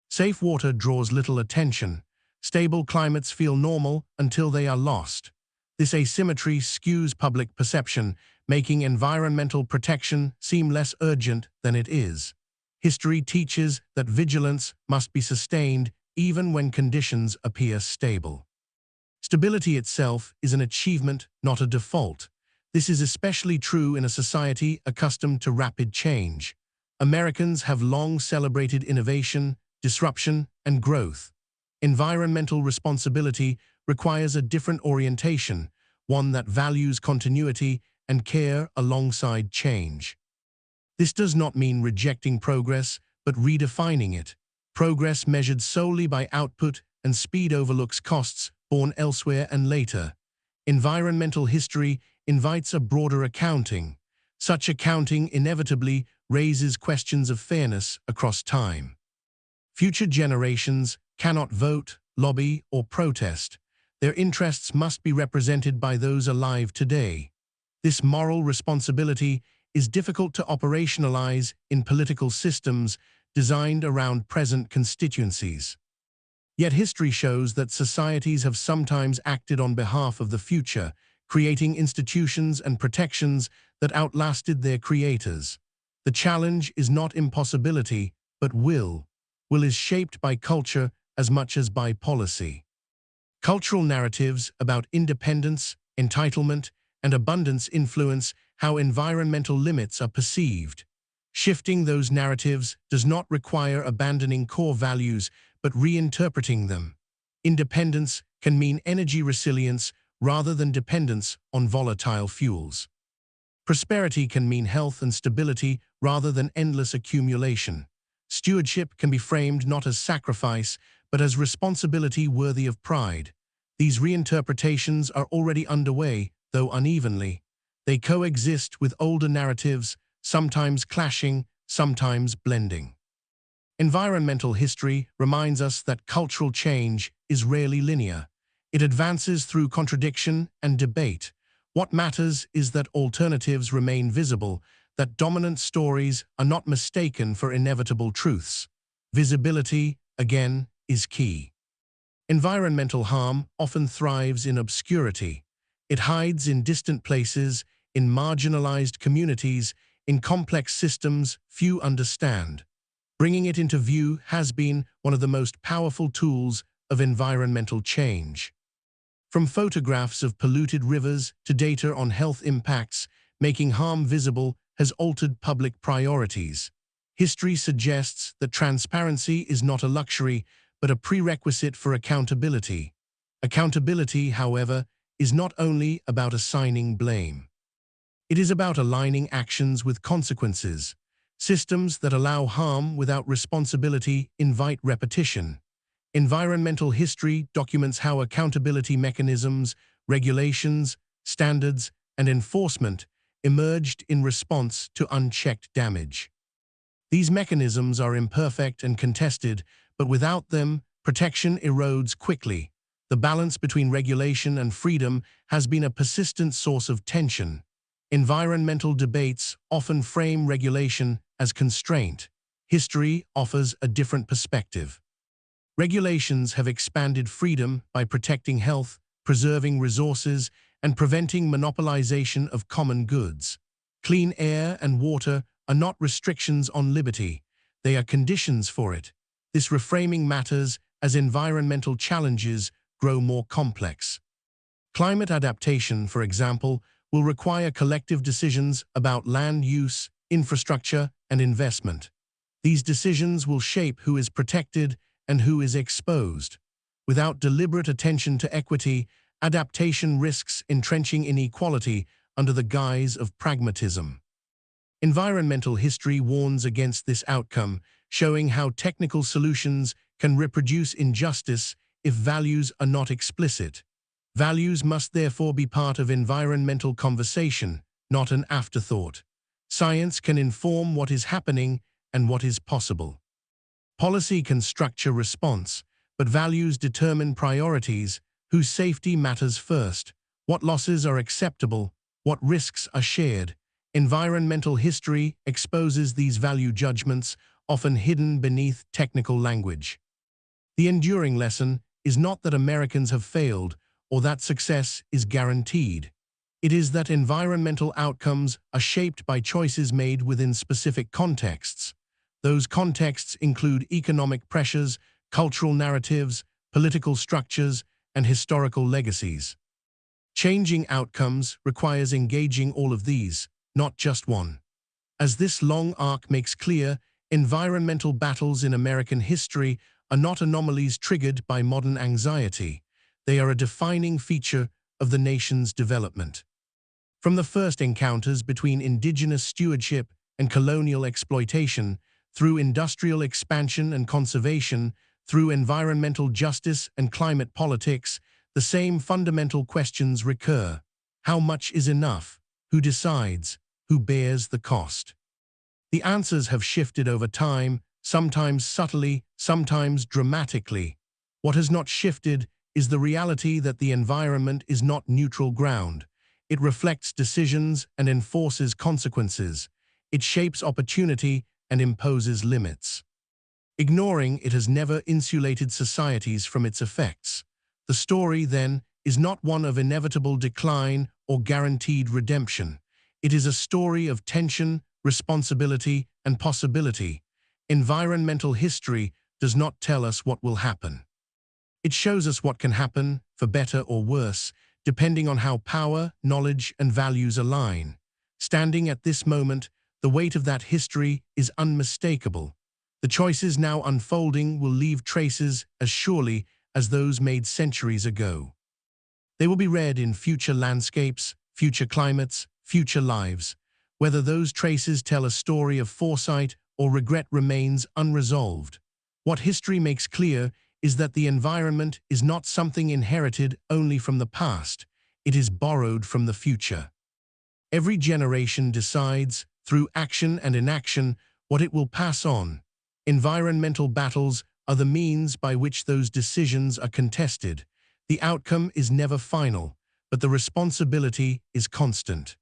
Safe water draws little attention. Stable climates feel normal until they are lost. This asymmetry skews public perception, making environmental protection seem less urgent than it is. History teaches that vigilance must be sustained even when conditions appear stable. Stability itself is an achievement, not a default. This is especially true in a society accustomed to rapid change. Americans have long celebrated innovation, disruption, and growth. Environmental responsibility requires a different orientation, one that values continuity and care alongside change. This does not mean rejecting progress, but redefining it. Progress measured solely by output and speed overlooks costs borne elsewhere and later. Environmental history invites a broader accounting. Such accounting inevitably raises questions of fairness across time. Future generations cannot vote, lobby, or protest. Their interests must be represented by those alive today. This moral responsibility is difficult to operationalize in political systems designed around present constituencies. Yet history shows that societies have sometimes acted on behalf of the future, creating institutions and protections that outlasted their creators. The challenge is not impossibility, but will. Will is shaped by culture as much as by policy. Cultural narratives about independence, entitlement, and abundance influence how environmental limits are perceived. Shifting those narratives does not require abandoning core values, but reinterpreting them. Independence can mean energy resilience rather than dependence on volatile fuels. Prosperity can mean health and stability rather than endless accumulation. Stewardship can be framed not as sacrifice, but as responsibility worthy of pride. These reinterpretations are already underway, though unevenly. They coexist with older narratives, sometimes clashing, sometimes blending. Environmental history reminds us that cultural change is rarely linear. It advances through contradiction and debate. What matters is that alternatives remain visible, that dominant stories are not mistaken for inevitable truths. Visibility, again, is key. Environmental harm often thrives in obscurity. It hides in distant places, in marginalized communities, in complex systems few understand. Bringing it into view has been one of the most powerful tools of environmental change. From photographs of polluted rivers to data on health impacts, making harm visible has altered public priorities. History suggests that transparency is not a luxury, but a prerequisite for accountability. Accountability, however, is not only about assigning blame. It is about aligning actions with consequences. Systems that allow harm without responsibility invite repetition. Environmental history documents how accountability mechanisms, regulations, standards, and enforcement emerged in response to unchecked damage. These mechanisms are imperfect and contested, but without them, protection erodes quickly. The balance between regulation and freedom has been a persistent source of tension. Environmental debates often frame regulation as constraint. History offers a different perspective. Regulations have expanded freedom by protecting health, preserving resources, and preventing monopolization of common goods. Clean air and water are not restrictions on liberty, they are conditions for it. This reframing matters as environmental challenges grow more complex. Climate adaptation, for example, will require collective decisions about land use, infrastructure, and investment. These decisions will shape who is protected and who is exposed. Without deliberate attention to equity, adaptation risks entrenching inequality under the guise of pragmatism. Environmental history warns against this outcome, showing how technical solutions can reproduce injustice if values are not explicit. Values must therefore be part of environmental conversation, not an afterthought. Science can inform what is happening and what is possible. Policy can structure response, but values determine priorities, whose safety matters first, what losses are acceptable, what risks are shared. Environmental history exposes these value judgments, often hidden beneath technical language. The enduring lesson is not that Americans have failed or that success is guaranteed. It is that environmental outcomes are shaped by choices made within specific contexts. Those contexts include economic pressures, cultural narratives, political structures, and historical legacies. Changing outcomes requires engaging all of these, not just one. As this long arc makes clear, environmental battles in American history are not anomalies triggered by modern anxiety. They are a defining feature of the nation's development. From the first encounters between indigenous stewardship and colonial exploitation, through industrial expansion and conservation, through environmental justice and climate politics, the same fundamental questions recur. How much is enough? Who decides? Who bears the cost? The answers have shifted over time, sometimes subtly, sometimes dramatically. What has not shifted is the reality that the environment is not neutral ground. It reflects decisions and enforces consequences. It shapes opportunity and imposes limits. Ignoring it has never insulated societies from its effects. The story, then, is not one of inevitable decline or guaranteed redemption. It is a story of tension, responsibility, and possibility. Environmental history does not tell us what will happen. It shows us what can happen, for better or worse, depending on how power, knowledge, and values align. Standing at this moment, the weight of that history is unmistakable. The choices now unfolding will leave traces as surely as those made centuries ago. They will be read in future landscapes, future climates, future lives. Whether those traces tell a story of foresight or regret remains unresolved. What history makes clear is that the environment is not something inherited only from the past. It is borrowed from the future. Every generation decides, through action and inaction, what it will pass on. Environmental battles are the means by which those decisions are contested. The outcome is never final, but the responsibility is constant.